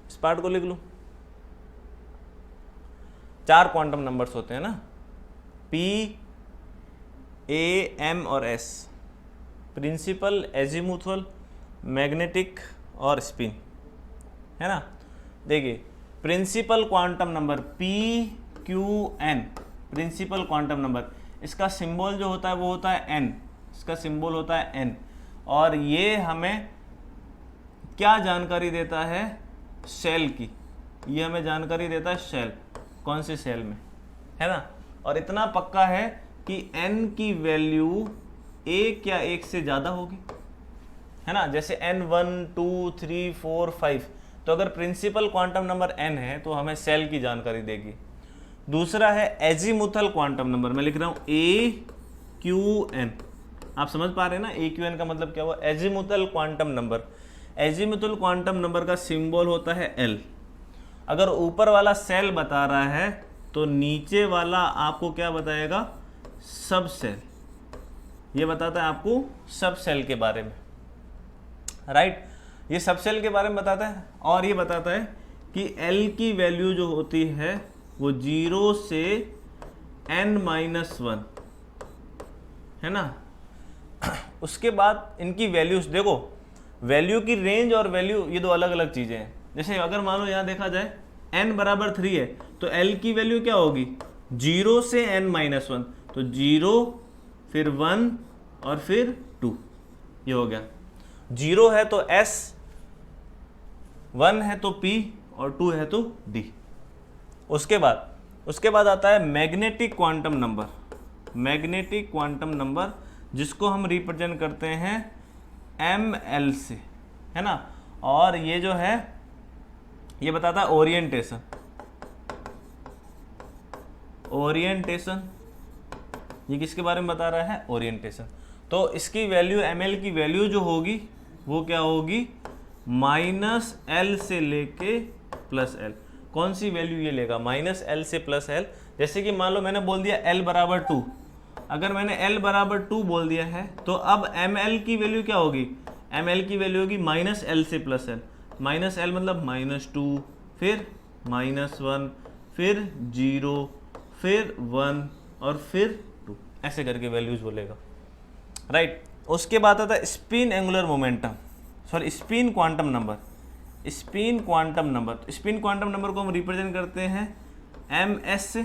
इस पार्ट को लिख लो। 4 क्वांटम नंबर्स होते हैं ना, p, a, m और s, प्रिंसिपल, एजीमुथल, मैग्नेटिक और स्पिन, है ना। देखिए principal quantum number p, q, n, principal quantum number, इसका सिंबल जो होता है वो होता है n, इसका सिंबल होता है n, और ये हमें क्या जानकारी देता है, सेल की, ये हमें जानकारी देता है सेल, कौन से सेल में, है ना। और इतना पक्का है कि n की वैल्यू 1 या 1 से ज़्यादा होगी, है ना। जैसे n 1 2 3 4 5, तो अगर प्रिंसिपल क्वांटम नंबर n है तो हमें सेल की जानकारी देगी। दूसरा है एजीमुथल क्वांटम नंबर, मैं लिख रहा हूँ AQN, आप समझ पा रहे हैं ना, AQN का मतलब क्या हुआ, azimuthal quantum number. Azimuthal quantum number का सिंबल होता है L। अगर ऊपर वाला सेल बता रहा है तो नीचे वाला आपको क्या बताएगा, सब सेल, ये बताता है आपको सब सेल के बारे में, राइट। ये सबसेल के बारे में बताता है और ये बताता है कि L की वैल्यू जो होती है वो 0 से n-1 है ना। उसके बाद इनकी वैल्यूज देखो, वैल्यू की रेंज और वैल्यू ये दो अलग अलग चीज़ें हैं। जैसे अगर मान लो यहाँ देखा जाए n बराबर 3 है तो L की वैल्यू क्या होगी 0 से n-1, तो 0 फिर 1 और फिर 2, ये हो गया। 0 है तो S, 1 है तो P और 2 है तो D। उसके बाद आता है magnetic quantum number. Magnetic quantum number जिसको हम रिप्रेजेंट करते हैं ml से, है ना। और ये जो है ये बताता है ओरिएंटेशन। ओरिएंटेशन ये किसके बारे में बता रहा है, ओरिएंटेशन। तो इसकी वैल्यू ml की वैल्यू जो होगी वो क्या होगी -L से लेके +L। कौन सी वैल्यू ये लेगा -L से +L। जैसे कि मान लो मैंने बोल दिया L बराबर 2, अगर मैंने L बराबर 2 बोल दिया है तो अब ml की वैल्यू क्या होगी, ml की वैल्यू होगी -L से +L। -L मतलब -2 फिर -1 फिर 0 फिर 1 और फिर 2, ऐसे करके वैल्यूज बोलेगा, राइट। उसके बाद आता है spin angular momentum, sorry spin quantum number. Spin quantum number, spin quantum number को हम रिप्रेजेंट करते हैं ms से,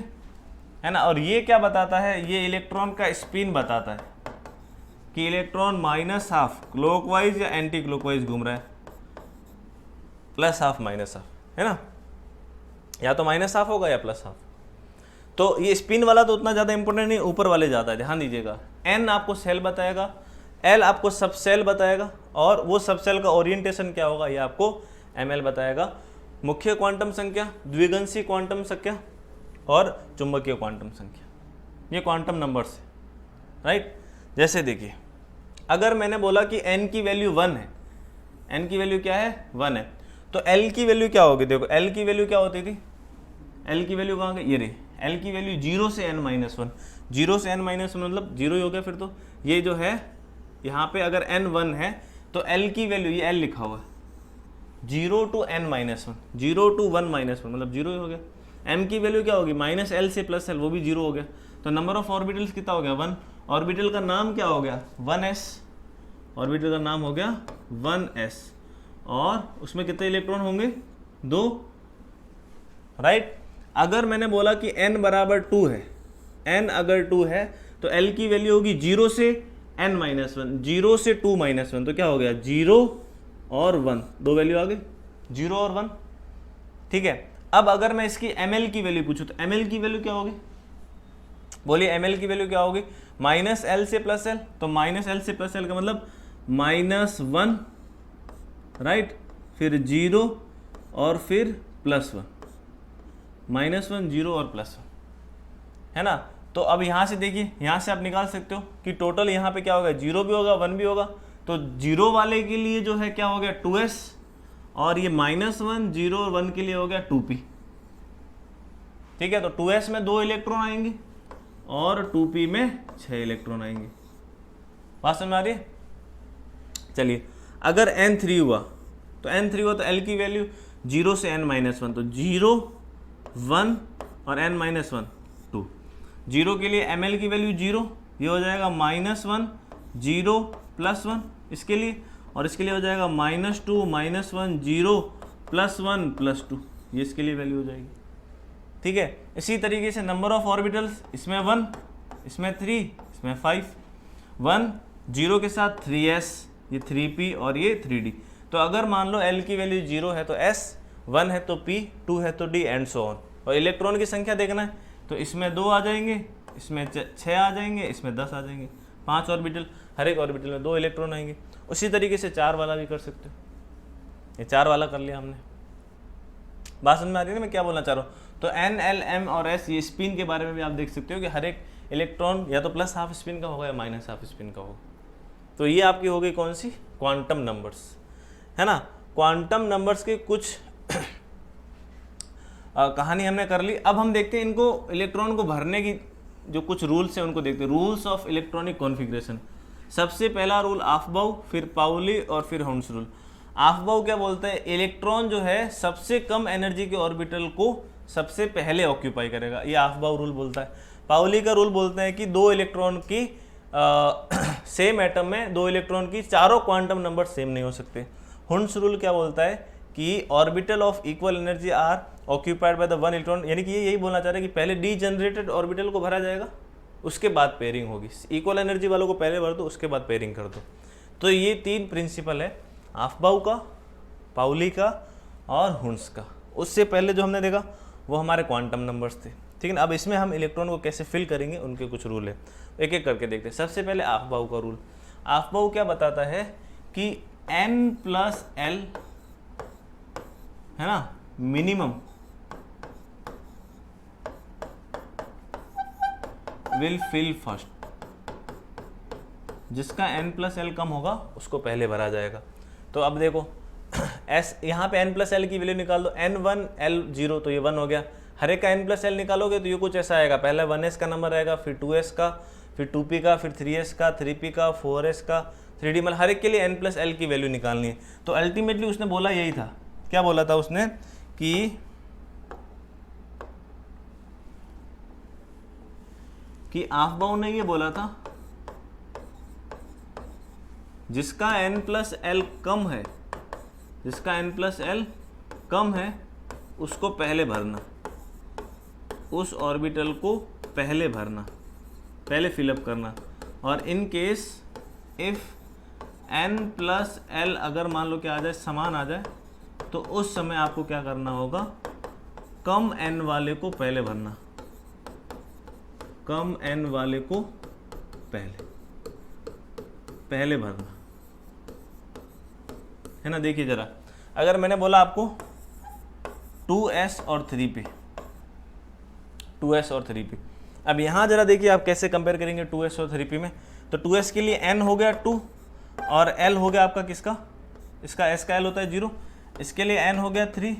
है ना। और ये क्या बताता है, ये इलेक्ट्रॉन का स्पिन बताता है कि इलेक्ट्रॉन -½ क्लॉकवाइज या एंटी क्लॉकवाइज घूम रहा है, +½ -½ है ना, या तो -½ होगा या +½ तो ये स्पिन वाला तो उतना ज़्यादा इंपॉर्टेंट नहीं, ऊपर वाले ज़्यादा है, ध्यान दीजिएगा। n आपको सेल बताएगा, L आपको सब सेल बताएगा और वो सब सेल का ओरिएंटेशन क्या होगा ये आपको ml बताएगा। मुख्य क्वांटम संख्या, द्विगंशी क्वांटम संख्या और चुंबकीय क्वांटम संख्या, ये क्वांटम नंबर्स है, राइट। जैसे देखिए अगर मैंने बोला कि n की वैल्यू 1 है, n की वैल्यू क्या है 1 है, तो L की वैल्यू क्या होगी, देखो L की वैल्यू क्या होती थी, L की वैल्यू कहाँ गई, ये रही। L की वैल्यू 0 से n-1, 0 से n-1 मतलब 0 ही हो गया। फिर तो ये जो है यहाँ पे अगर n 1 है तो L की वैल्यू, ये L लिखा हुआ है, 0 to n-1, 0 to 1-1 मतलब 0 ही हो गया। m की वैल्यू क्या होगी -L से +L, वो भी 0 हो गया। तो नंबर ऑफ ऑर्बिटल्स कितना हो गया 1। ऑर्बिटल का नाम क्या हो गया 1s, ऑर्बिटल का नाम हो गया 1s और उसमें कितने इलेक्ट्रॉन होंगे 2, राइट। अगर मैंने बोला कि n बराबर 2 है, n अगर 2 है तो L की वैल्यू होगी 0 से n-1, 0 से 2-1, तो क्या हो गया 0 और 1, दो वैल्यू आ गई 0 और 1, ठीक है। अब अगर मैं इसकी ml की वैल्यू पूछूं तो ml की वैल्यू क्या होगी, बोलिए ml की वैल्यू क्या होगी -L से +L, तो -L से +L का मतलब -1, राइट, फिर 0 और फिर +1, -1 0 और +1, है ना। तो अब यहाँ से देखिए, यहाँ से आप निकाल सकते हो कि टोटल यहाँ पे क्या होगा 0 भी होगा 1 भी होगा। तो 0 वाले के लिए जो है क्या हो गया 2s और ये -1 0 और 1 के लिए हो गया 2p, ठीक है। तो 2s में 2 इलेक्ट्रॉन आएंगे और 2p में 6 इलेक्ट्रॉन आएंगे। बात समझ में आ रही है। चलिए अगर n3 हुआ तो L की वैल्यू 0 से n-1, तो 0 1 और n-1 2। 0 के लिए ml की वैल्यू 0, ये हो जाएगा -1 0 +1 इसके लिए, और इसके लिए हो जाएगा -2 -1 0 +1 +2, ये इसके लिए वैल्यू हो जाएगी, ठीक है। इसी तरीके से नंबर ऑफ ऑर्बिटल्स, इसमें 1, इसमें 3, इसमें 5, 1 0 के साथ 3s, ये 3p और ये 3d। तो अगर मान लो L की वैल्यू 0 है तो s, 1 है तो p, 2 है तो d एंड सो ऑन। और इलेक्ट्रॉन की संख्या देखना है तो इसमें 2 आ जाएंगे, इसमें 6 आ जाएंगे, इसमें 10 आ जाएंगे, 5 ऑर्बिटल, हर एक ऑर्बिटल में 2 इलेक्ट्रॉन आएंगे। उसी तरीके से 4 वाला भी कर सकते हो, ये 4 वाला कर लिया हमने। बात समझ में आ रही है ना मैं क्या बोलना चाह रहा हूँ। तो n, l, m और s, ये स्पिन के बारे में भी आप देख सकते हो कि हर एक इलेक्ट्रॉन या तो +½ स्पिन का होगा या -½ स्पिन का होगा। तो ये आपकी हो गई कौन सी, क्वांटम नंबर्स, है ना। क्वांटम नंबर्स के कुछ कहानी हमने कर ली। अब हम देखते हैं इनको, इलेक्ट्रॉन को भरने की जो कुछ रूल्स हैं उनको देखते हैं। Rules of electronic configuration. सबसे पहला रूल आफबाउ, फिर पाउली और फिर हुंस रूल। आफबाउ क्या बोलता है, इलेक्ट्रॉन जो है सबसे कम एनर्जी के ऑर्बिटल को सबसे पहले ऑक्यूपाई करेगा, ये आफबाउ रूल बोलता है। पाउली का रूल बोलते हैं कि दो इलेक्ट्रॉन की सेम एटम में दो इलेक्ट्रॉन की चारों क्वांटम नंबर सेम नहीं हो सकते। हुंस रूल क्या बोलता है कि orbital of equal energy are occupied by the one electron, यानी कि ये यही बोलना चाह रहे हैं कि पहले डीजनरेटेड ऑर्बिटल को भरा जाएगा, उसके बाद पेयरिंग होगी। इक्वल एनर्जी वालों को पहले भर दो, उसके बाद पेयरिंग कर दो। तो ये तीन प्रिंसिपल है, आफबाउ का, पाउली का और हुंस का। उससे पहले जो हमने देखा वो हमारे क्वांटम नंबर्स थे, ठीक है ना। अब इसमें हम इलेक्ट्रॉन को कैसे फिल करेंगे उनके कुछ रूल है, एक एक करके देखते हैं। सबसे पहले आफबाउ का रूल। आफबाउ क्या बताता है कि n+l है ना मिनिमम विल फिल फर्स्ट, जिसका n+l कम होगा उसको पहले भरा जाएगा। तो अब देखो s, यहाँ पे n+l की वैल्यू निकाल दो, n1 l0 तो ये 1 हो गया। हर एक का n+l निकालोगे तो ये कुछ ऐसा आएगा, पहले 1s का नंबर आएगा, फिर 2s का, फिर 2p का, फिर 3s का, 3p का, 4s का, 3d, मतलब हर एक के लिए n+l की वैल्यू निकालनी है। तो अल्टीमेटली उसने बोला यही था, क्या बोला था उसने कि आफबाउ ने ये बोला था जिसका n+l कम है, जिसका n+l कम है उसको पहले भरना, उस ऑर्बिटल को पहले भरना, पहले फिलअप करना। और इन केस इफ n+l अगर मान लो क्या आ जाए, समान आ जाए, तो उस समय आपको क्या करना होगा, कम n वाले को पहले भरना, कम n वाले को पहले भरना, है ना। देखिए जरा, अगर मैंने बोला आपको 2s और 3p, 2s और 3p, अब यहाँ जरा देखिए आप कैसे कंपेयर करेंगे 2s और 3p में। तो 2s के लिए n हो गया 2 और l हो गया आपका किसका, इसका s का l होता है 0, इसके लिए n हो गया 3,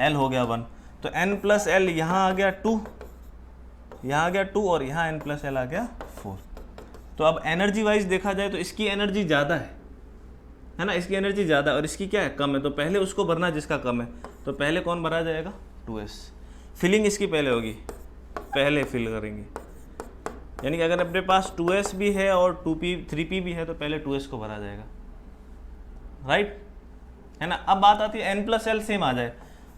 l हो गया 1, तो n+l यहाँ आ गया 2, यहाँ आ गया 2 और यहाँ n+l आ गया 4। तो अब एनर्जी वाइज देखा जाए तो इसकी एनर्जी ज़्यादा है ना, इसकी एनर्जी ज़्यादा और इसकी क्या है, कम है। तो पहले उसको भरना जिसका कम है, तो पहले कौन भरा जाएगा, 2s। फिलिंग इसकी पहले होगी, पहले फिल करेंगे, यानी कि अगर अपने पास 2s भी है और 2p 3p भी है तो पहले 2s को भरा जाएगा, राइट, है ना। अब बात आती है n+l सेम आ जाए,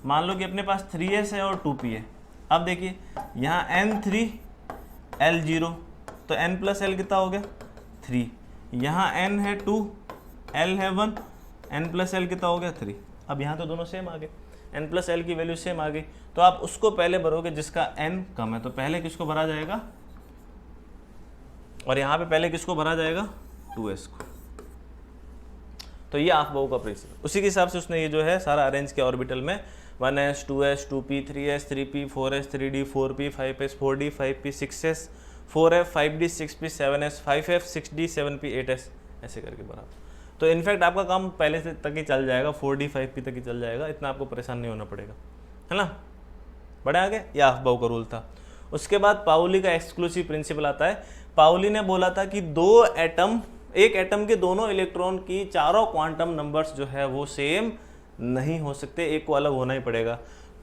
मान लो कि अपने पास 3s है और 2p है। अब देखिए यहाँ n3 l0, तो n+l कितना हो गया 3, यहाँ n है 2, l है 1, n+l कितना हो गया 3। अब यहाँ तो दोनों सेम आ गए, n+l की वैल्यू सेम आ गई, तो आप उसको पहले भरोगे जिसका n कम है, तो पहले किसको भरा जाएगा, और यहाँ पे पहले किसको भरा जाएगा, 2s को। तो ये आफबाउ का प्रिंसिपल, उसी के हिसाब से उसने ये जो है सारा अरेंज किया ऑर्बिटल में, 1s 2s 2p 3s 3p 4s 3d 4p 5s 4d 5p 6s 4f 5d 6p 7s 5f 6d 7p 8s, ऐसे करके बराबर। तो इनफैक्ट आपका काम पहले से तक ही चल जाएगा, 4d 5p तक ही चल जाएगा, इतना आपको परेशान नहीं होना पड़ेगा, है ना। बढ़े आगे, ये आफबाउ का रूल था। उसके बाद पाउली का एक्सक्लूसिव प्रिंसिपल आता है। पाउली ने बोला था कि एक एटम के दोनों इलेक्ट्रॉन की चारों क्वांटम नंबर्स जो है वो सेम नहीं हो सकते, एक को अलग होना ही पड़ेगा।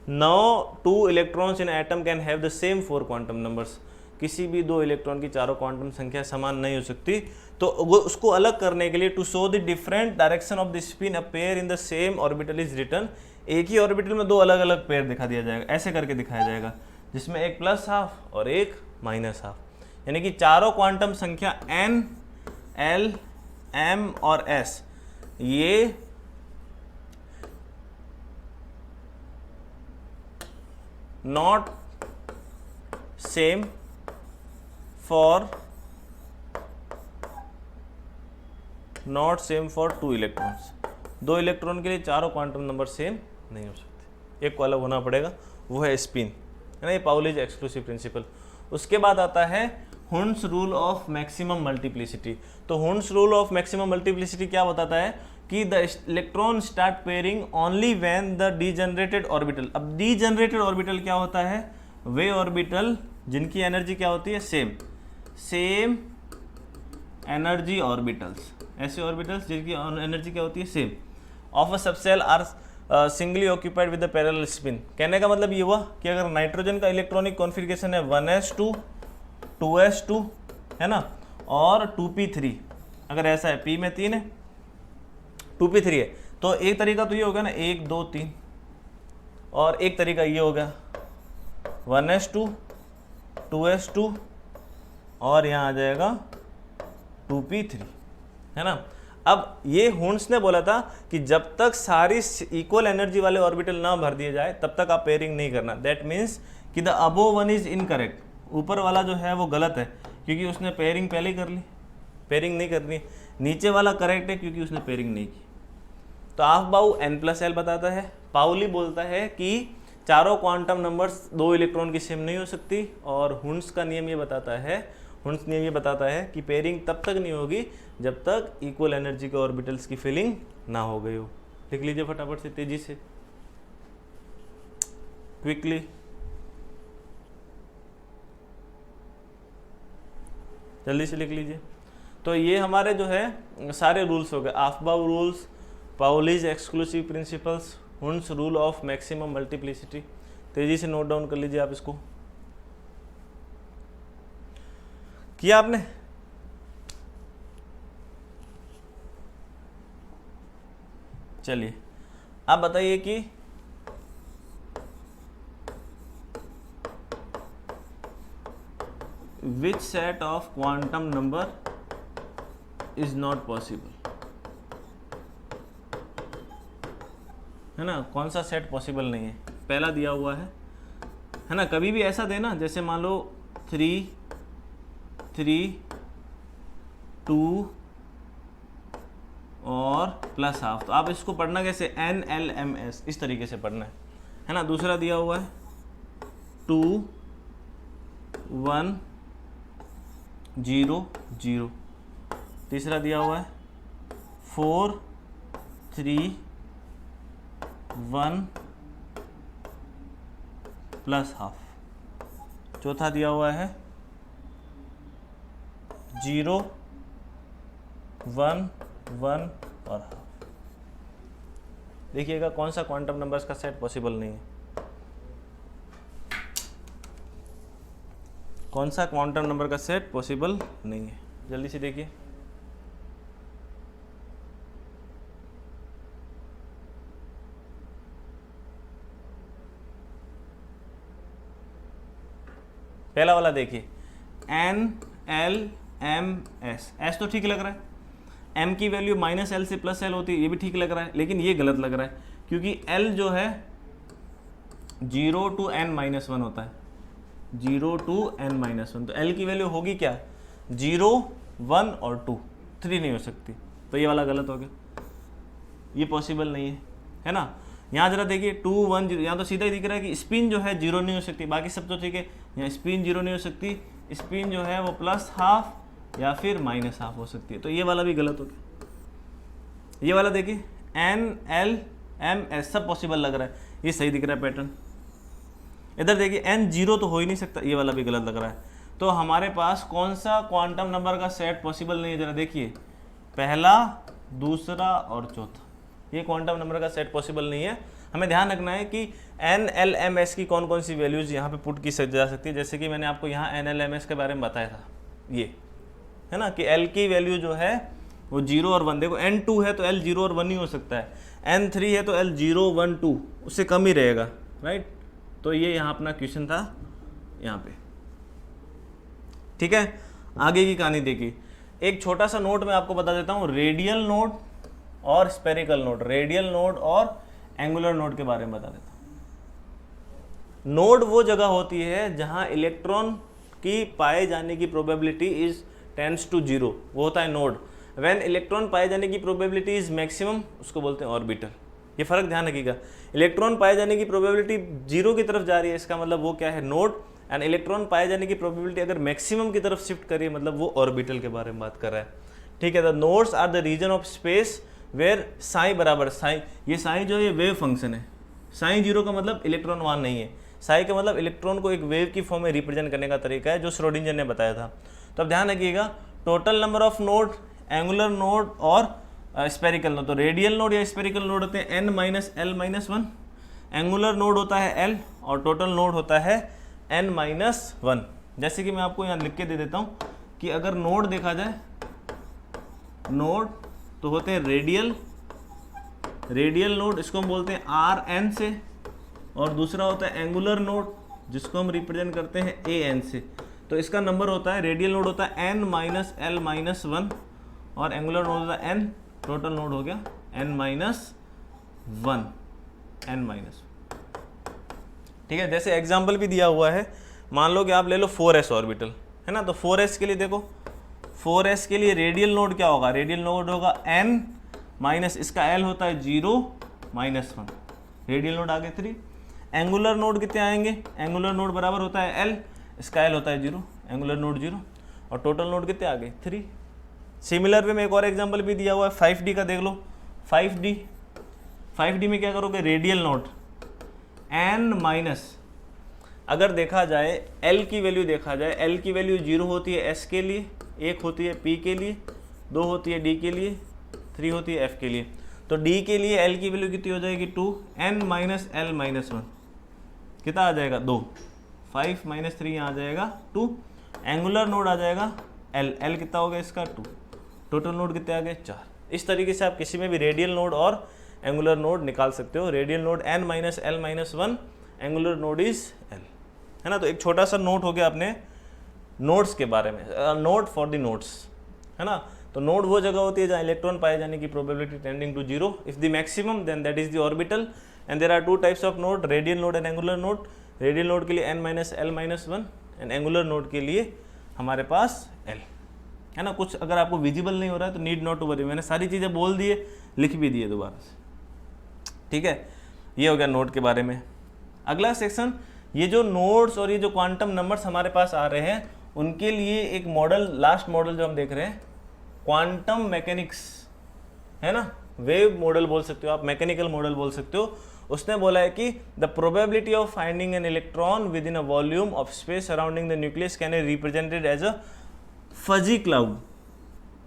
No 2 electrons in atom can have the same 4 quantum numbers, किसी भी 2 इलेक्ट्रॉन की चारों क्वांटम संख्या समान नहीं हो सकती। तो वो उसको अलग करने के लिए to show the different direction of the spin a pair in the same orbital is written, एक ही ऑर्बिटल में 2 अलग अलग पेयर दिखा दिया जाएगा, ऐसे करके दिखाया जाएगा, जिसमें एक +½ और एक -½ यानी कि चारों क्वांटम संख्या n l m और s ये not same for 2 electrons, 2 electron के लिए चारों क्वांटम नंबर सेम नहीं हो सकते, एक को अलग होना पड़ेगा, वो है स्पिन, है ना। ये पाउलीज एक्सक्लूसिव प्रिंसिपल। उसके बाद आता है Hund's rule of maximum multiplicity. तो Hund's rule of maximum multiplicity क्या बताता है कि the electron start pairing only when the degenerated orbital. अब डीजनरेटेड ऑर्बिटल क्या होता है, वे ऑर्बिटल जिनकी एनर्जी क्या होती है, सेम एनर्जी ऑर्बिटल्स, ऐसे ऑर्बिटल्स जिनकी एनर्जी क्या होती है, same, of a subshell are singly occupied with the parallel spin. कहने का मतलब ये हुआ कि अगर नाइट्रोजन का इलेक्ट्रॉनिक कॉन्फ़िगरेशन है 1s2 2s2 है ना, और 2p3, अगर ऐसा है p में 3 है 2p3 है, तो एक तरीका तो ये होगा ना 1 2 3, और एक तरीका ये होगा 1s2 2s2 और यहाँ आ जाएगा 2p3, है ना। अब ये हुंस ने बोला था कि जब तक सारी इक्वल एनर्जी वाले ऑर्बिटल ना भर दिए जाए तब तक आप पेयरिंग नहीं करना। दैट मीन्स कि the above one is incorrect, ऊपर वाला जो है वो गलत है क्योंकि उसने पेयरिंग पहले ही कर ली, पेयरिंग नहीं करनी। नीचे वाला करेक्ट है क्योंकि उसने पेयरिंग नहीं की। तो अफबाउ n+l बताता है, पाउली बोलता है कि चारों क्वांटम नंबर्स 2 इलेक्ट्रॉन की सेम नहीं हो सकती, और हुंस का नियम ये बताता है, हुंस नियम ये बताता है कि पेयरिंग तब तक नहीं होगी जब तक इक्वल एनर्जी के ऑर्बिटल्स की फिलिंग ना हो गई हो। लिख लीजिए फटाफट से, तेजी से, क्विकली। जल्दी से लिख लीजिए। तो ये हमारे जो है सारे रूल्स हो गए, Aufbau rules, Pauli's exclusive principles, Hund's rule of maximum multiplicity. तेजी से नोट डाउन कर लीजिए आप इसको। किया आपने? चलिए आप बताइए कि which set of quantum number is not possible, है ना, कौन सा सेट पॉसिबल नहीं है? पहला दिया हुआ है ना। कभी भी ऐसा देना, जैसे मान लो 3 3 2 और +½ तो आप इसको पढ़ना कैसे, NLMS, इस तरीके से पढ़ना है ना। दूसरा दिया हुआ है 2 1 0 0, तीसरा दिया हुआ है 4 3 1 +½ चौथा दिया हुआ है 0 1 1 और ½ देखिएगा कौन सा क्वांटम नंबर्स का सेट पॉसिबल नहीं है, कौन सा क्वांटम नंबर का सेट पॉसिबल नहीं है। जल्दी से देखिए। पहला वाला देखिए, NLMS, S तो ठीक लग रहा है, M की वैल्यू -L से +L होती है, ये भी ठीक लग रहा है, लेकिन ये गलत लग रहा है क्योंकि L जो है 0 to n-1 होता है, 0 to n-1, तो L की वैल्यू होगी क्या, 0 1 और 2, 3 नहीं हो सकती, तो ये वाला गलत हो गया, ये पॉसिबल नहीं है ना। यहाँ जरा देखिए 2 1 0, यहाँ तो सीधा ही दिख रहा है कि स्पिन जो है 0 नहीं हो सकती, बाकी सब तो ठीक है। यहाँ स्पिन 0 नहीं हो सकती, स्पिन जो है वो +½ या फिर -½ हो सकती है, तो ये वाला भी गलत हो गया। ये वाला देखिए NLMS सब पॉसिबल लग रहा है, ये सही दिख रहा है पैटर्न। इधर देखिए N0 तो हो ही नहीं सकता, ये वाला भी गलत लग रहा है। तो हमारे पास कौन सा क्वांटम नंबर का सेट पॉसिबल नहीं है, जरा देखिए, पहला, दूसरा और चौथा, ये क्वांटम नंबर का सेट पॉसिबल नहीं है। हमें ध्यान रखना है कि NLMS की कौन कौन सी वैल्यूज़ यहाँ पे पुट की जा सकती है, जैसे कि मैंने आपको यहाँ NLMS के बारे में बताया था, ये है ना, कि L की वैल्यू जो है वो 0 और 1, देखो N2 है तो L 0 और 1 नहीं हो सकता है, N3 है तो L 0 1 2 उससे कम ही रहेगा, राइट। तो ये यहाँ अपना क्वेश्चन था यहाँ पे, ठीक है। आगे की कहानी देखिए, एक छोटा सा नोट मैं आपको बता देता हूँ, रेडियल नोड और स्पेरिकल नोड, रेडियल नोड और एंगुलर नोड के बारे में बता देता हूँ। नोड वो जगह होती है जहाँ इलेक्ट्रॉन की पाए जाने की प्रोबेबिलिटी इज टेंड्स टू 0, वो होता है नोड। व्हेन इलेक्ट्रॉन पाए जाने की प्रोबेबिलिटी इज मैक्सिमम, उसको बोलते हैं ऑर्बिटल। ये फर्क ध्यान रखिएगा, इलेक्ट्रॉन पाए जाने की प्रोबेबिलिटी 0 की तरफ जा रही है, इसका मतलब वो क्या है, नोड। एंड इलेक्ट्रॉन पाए जाने की प्रोबेबिलिटी अगर मैक्सिमम की तरफ शिफ्ट करिए, मतलब वो ऑर्बिटल के बारे में बात कर रहा है, ठीक है। The nodes are the region of space where psi बराबर साई, ये साई जो है ये वेव फंक्शन है, साई 0 का मतलब इलेक्ट्रॉन वहाँ नहीं है, साई का मतलब इलेक्ट्रॉन को एक वेव की फॉर्म में रिप्रेजेंट करने का तरीका है जो श्रोडिंगर ने बताया था। तो अब ध्यान रखिएगा, total number of node, angular node और स्पेरिकल नोड। तो रेडियल नोड या स्पेरिकल नोड होते हैं n minus L minus one, angular node होता है l और टोटल नोड होता है n माइनस वन। जैसे कि मैं आपको यहाँ लिख के दे देता हूँ कि अगर नोड देखा जाए, नोड तो होते हैं रेडियल नोड, इसको हम बोलते हैं RN से, और दूसरा होता है एंगुलर नोड जिसको हम रिप्रेजेंट करते हैं AN से। तो इसका नंबर होता है, रेडियल नोड होता है n minus L minus one और एंगुलर नोड होता है n, टोटल नोड हो गया n minus one, n minus. ठीक है, जैसे एग्जाम्पल भी दिया हुआ है, मान लो कि आप ले लो 4s ऑर्बिटल, है ना। तो 4s के लिए देखो, 4s के लिए रेडियल नोड क्या होगा, रेडियल नोड होगा n माइनस, इसका l होता है 0 माइनस वन, रेडियल नोड आगे 3। एंगुलर नोड कितने आएंगे, एंगुलर नोड बराबर होता है l, इसका l होता है 0, एंगुलर नोड 0, और टोटल नोड कितने आ गए 3। सिमिलर वे में एक और एग्जांपल भी दिया हुआ है 5D का, देख लो 5D में क्या करोगे, रेडियल नोड n माइनस, अगर देखा जाए l की वैल्यू देखा जाए, l की वैल्यू 0 होती है s के लिए, 1 होती है p के लिए, 2 होती है d के लिए, 3 होती है f के लिए। तो d के लिए l की वैल्यू कितनी हो जाएगी 2, n minus L minus one कितना आ जाएगा 2, 5 माइनस 3 यहाँ आ जाएगा 2। एंगुलर नोड आ जाएगा l कितना हो गया इसका 2, टोटल नोड कितने आ गए 4। इस तरीके से आप किसी में भी रेडियल नोड और एंगुलर नोड निकाल सकते हो। Radial node n minus L minus one, angular node is l, है ना। तो एक छोटा सा नोट हो गया अपने नोड्स के बारे में, नोड फॉर द नोड्स, है ना। तो नोड वो जगह होती है जहाँ इलेक्ट्रॉन पाए जाने की probability tending to 0, if the maximum then that is the orbital, and there are two types of node, radial node and angular node. Radial node के लिए n minus L minus one, and angular node के लिए हमारे पास l, है ना। कुछ अगर आपको विजिबल नहीं हो रहा है तो नीड नॉट टू वरी, मैंने सारी चीज़ें बोल दी है, लिख भी दिए दोबारा से। ठीक है, ये हो गया नोड के बारे में। अगला सेक्शन, ये जो नोड्स और ये जो क्वांटम नंबर्स हमारे पास आ रहे हैं उनके लिए एक मॉडल, लास्ट मॉडल जो हम देख रहे हैं क्वांटम मैकेनिक्स, है ना। वेव मॉडल बोल सकते हो आप, मैकेनिकल मॉडल बोल सकते हो। उसने बोला है कि the probability of finding an electron within a volume of space surrounding the nucleus can be represented as a fuzzy cloud.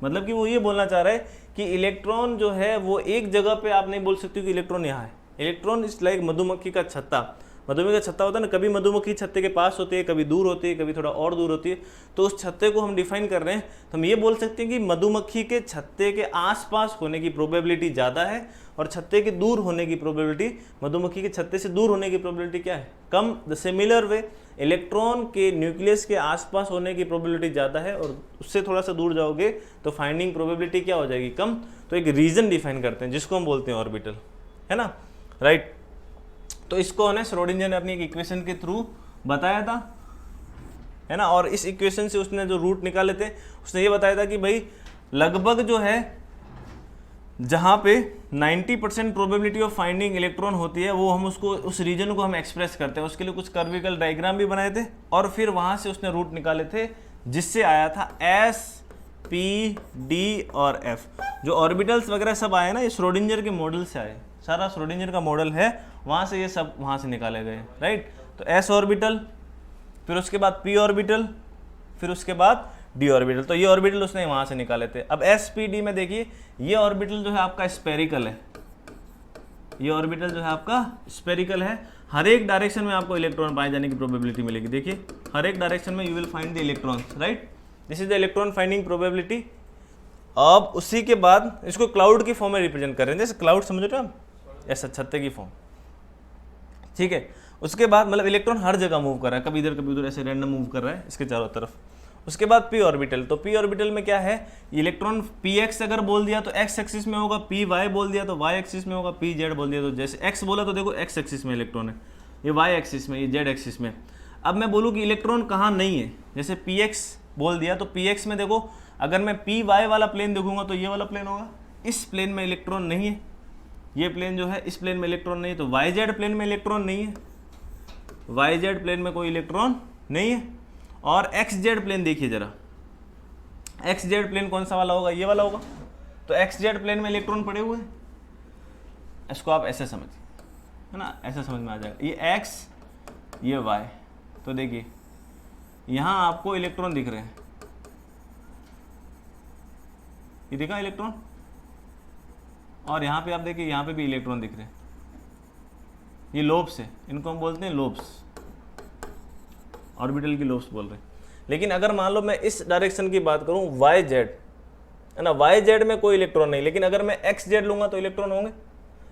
मतलब कि वो ये बोलना चाह रहा है कि इलेक्ट्रॉन जो है वो एक जगह पे आप नहीं बोल सकते कि इलेक्ट्रॉन यहाँ है। इलेक्ट्रॉन इज लाइक मधुमक्खी का छत्ता, मधुमक्खी का छत्ता होता है ना, कभी मधुमक्खी छत्ते के पास होती है, कभी दूर होती है, कभी थोड़ा और दूर होती है। तो उस छत्ते को हम डिफाइन कर रहे हैं, तो हम ये बोल सकते हैं कि मधुमक्खी के छत्ते के आसपास होने की प्रोबेबिलिटी ज़्यादा है और छत्ते के दूर होने की प्रोबेबिलिटी, मधुमक्खी के छत्ते से दूर होने की प्रोबेबिलिटी क्या है, कम। द सिमिलर वे इलेक्ट्रॉन के न्यूक्लियस के आसपास होने की प्रोबेबिलिटी ज़्यादा है और उससे थोड़ा सा दूर जाओगे तो फाइंडिंग प्रोबेबिलिटी क्या हो जाएगी, कम। तो एक रीजन डिफाइन करते हैं जिसको हम बोलते हैं ऑर्बिटल, है ना, राइट। तो इसको ने श्रोडिंगर ने अपनी एक इक्वेशन के थ्रू बताया था, है ना। और इस इक्वेशन से उसने जो रूट निकाले थे, उसने ये बताया था कि भाई लगभग जो है जहाँ पे 90% प्रोबेबिलिटी ऑफ फाइंडिंग इलेक्ट्रॉन होती है, वो हम उसको, उस रीजन को हम एक्सप्रेस करते हैं। उसके लिए कुछ कर्विकल डायग्राम भी बनाए थे और फिर वहाँ से उसने रूट निकाले थे जिससे आया था S, P, D और F। जो ऑर्बिटल्स वगैरह सब आए ना, ये श्रोडिंगर के मॉडल से आए, सारा श्रोडिंगर का मॉडल है, वहाँ से ये सब वहाँ से निकाले गए, राइट। तो S ऑर्बिटल, फिर उसके बाद P ऑर्बिटल, फिर उसके बाद D ऑर्बिटल। तो ये ऑर्बिटल उसने वहाँ से निकाले थे। अब S, P, D में देखिए, ये ऑर्बिटल जो है आपका स्पेरिकल है, ये ऑर्बिटल जो है आपका स्पेरिकल है। हर एक डायरेक्शन में आपको इलेक्ट्रॉन पाए जाने की प्रोबेबिलिटी मिलेगी। देखिए हर एक डायरेक्शन में you will find the electrons, right. This is the electron finding probability. अब उसी के बाद इसको क्लाउड की फॉर्म में रिप्रेजेंट कर रहे हैं, जैसे क्लाउड समझ रहे हो आप, ऐसा छत्ते की फॉर्म, ठीक है। उसके बाद मतलब इलेक्ट्रॉन हर जगह मूव कर रहा है, कभी इधर कभी उधर, ऐसे रैंडम मूव कर रहा है इसके चारों तरफ। उसके बाद पी ऑर्बिटल, तो पी ऑर्बिटल में क्या है, इलेक्ट्रॉन पी एक्स अगर बोल दिया तो एक्स एक्सिस में होगा, पी वाई बोल दिया तो वाई एक्सिस में होगा, पी जेड बोल दिया तो, जैसे एक्स बोला तो देखो एक्स एक्सिस में इलेक्ट्रॉन है, ये वाई एक्सिस में, ये जेड एक्सिस में। अब मैं बोलूँ कि इलेक्ट्रॉन कहाँ नहीं है, जैसे पी एक्स बोल दिया तो पी एक्स में देखो, अगर मैं पी वाई वाला प्लेन देखूंगा तो ये वाला प्लेन होगा, इस प्लेन में इलेक्ट्रॉन नहीं है, ये प्लेन जो है इस प्लेन में इलेक्ट्रॉन नहीं है। तो वाई जेड प्लेन में इलेक्ट्रॉन नहीं है, वाई जेड प्लेन में कोई इलेक्ट्रॉन नहीं है। और एक्स जेड प्लेन देखिए जरा, एक्स जेड प्लेन कौन सा वाला होगा, ये वाला होगा। तो एक्स जेड प्लेन में इलेक्ट्रॉन पड़े हुए हैं, इसको आप ऐसे समझिए, है ना, ऐसे समझ में आ जाएगा। ये एक्स, ये वाई, तो देखिए यहाँ आपको इलेक्ट्रॉन दिख रहे हैं, ये दिखा इलेक्ट्रॉन, और यहाँ पे आप देखिए यहाँ पे भी इलेक्ट्रॉन दिख रहे हैं, ये लोब्स है, इनको हम बोलते हैं लोब्स, ऑर्बिटल की लोब्स बोल रहे हैं। लेकिन अगर मान लो मैं इस डायरेक्शन की बात करूँ वाई जेड, है ना, वाई जेड में कोई इलेक्ट्रॉन नहीं, लेकिन अगर मैं एक्स जेड लूंगा तो इलेक्ट्रॉन होंगे,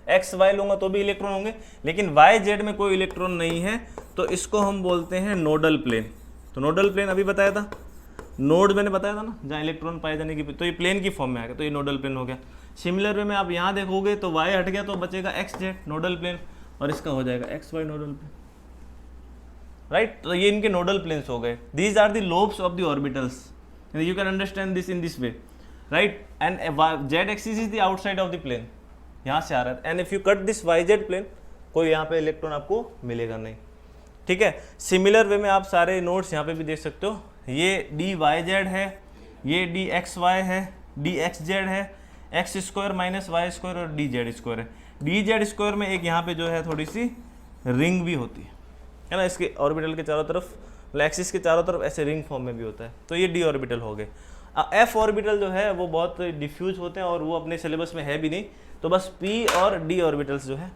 एक्स वाई लूंगा तो भी इलेक्ट्रॉन होंगे, लेकिन वाई जेड में कोई इलेक्ट्रॉन नहीं है, तो इसको हम बोलते हैं नोडल प्लेन। तो नोडल प्लेन अभी बताया था, नोड मैंने बताया था ना, जहाँ इलेक्ट्रॉन पाए जाने की, तो ये प्लेन की फॉर्म में आ गया, तो ये नोडल प्लेन हो गया। सिमिलर वे में आप यहाँ देखोगे तो वाई हट गया तो बचेगा एक्स जेड नोडल प्लेन, और इसका हो जाएगा X Y nodal plane, right. तो ये इनके नोडल प्लेन्स हो गए। These are the lobes of the orbitals, you can understand this in this way, right. And Z axis is the outside of the plane, यहाँ से आ रहा है, and if you cut this Y Z plane, कोई यहाँ पे इलेक्ट्रॉन आपको मिलेगा नहीं, ठीक है। सिमिलर वे में आप सारे नोट्स यहाँ पे भी देख सकते हो, ये डी वाई जेड है, ये डी एक्स वाई है, डी एक्स जेड है, X square minus Y square, और डी जेड स्क्वायर है। डी जेड स्क्वायर में एक यहाँ पे जो है थोड़ी सी रिंग भी होती है ना, इसके ऑर्बिटल के चारों तरफ, एक्सिस के चारों तरफ ऐसे रिंग फॉर्म में भी होता है, तो ये डी ऑर्बिटल हो गए। एफ ऑर्बिटल जो है वो बहुत डिफ्यूज होते हैं और वो अपने सिलेबस में है भी नहीं, तो बस पी और डी ऑर्बिटल्स जो है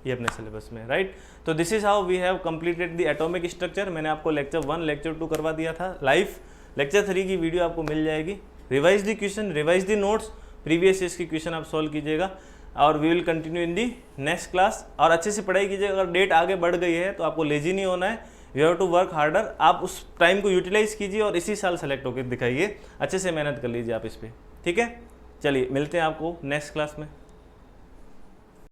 ये अपने सिलेबस में, राइट। तो this is how we have completed the atomic structure. मैंने आपको लेक्चर 1 लेक्चर 2 करवा दिया था लाइव, लेक्चर 3 की वीडियो आपको मिल जाएगी। Revise the question, revise the notes, previous years की क्वेश्चन आप सॉल्व कीजिएगा, और we will continue in the next class. और अच्छे से पढ़ाई कीजिएगा, अगर डेट आगे बढ़ गई है तो आपको लेजी नहीं होना है, you have to work harder. आप उस टाइम को यूटिलाइज कीजिए और इसी साल सेलेक्ट होकर दिखाइए, अच्छे से मेहनत कर लीजिए आप इस पर, ठीक है। चलिए मिलते हैं आपको नेक्स्ट क्लास में।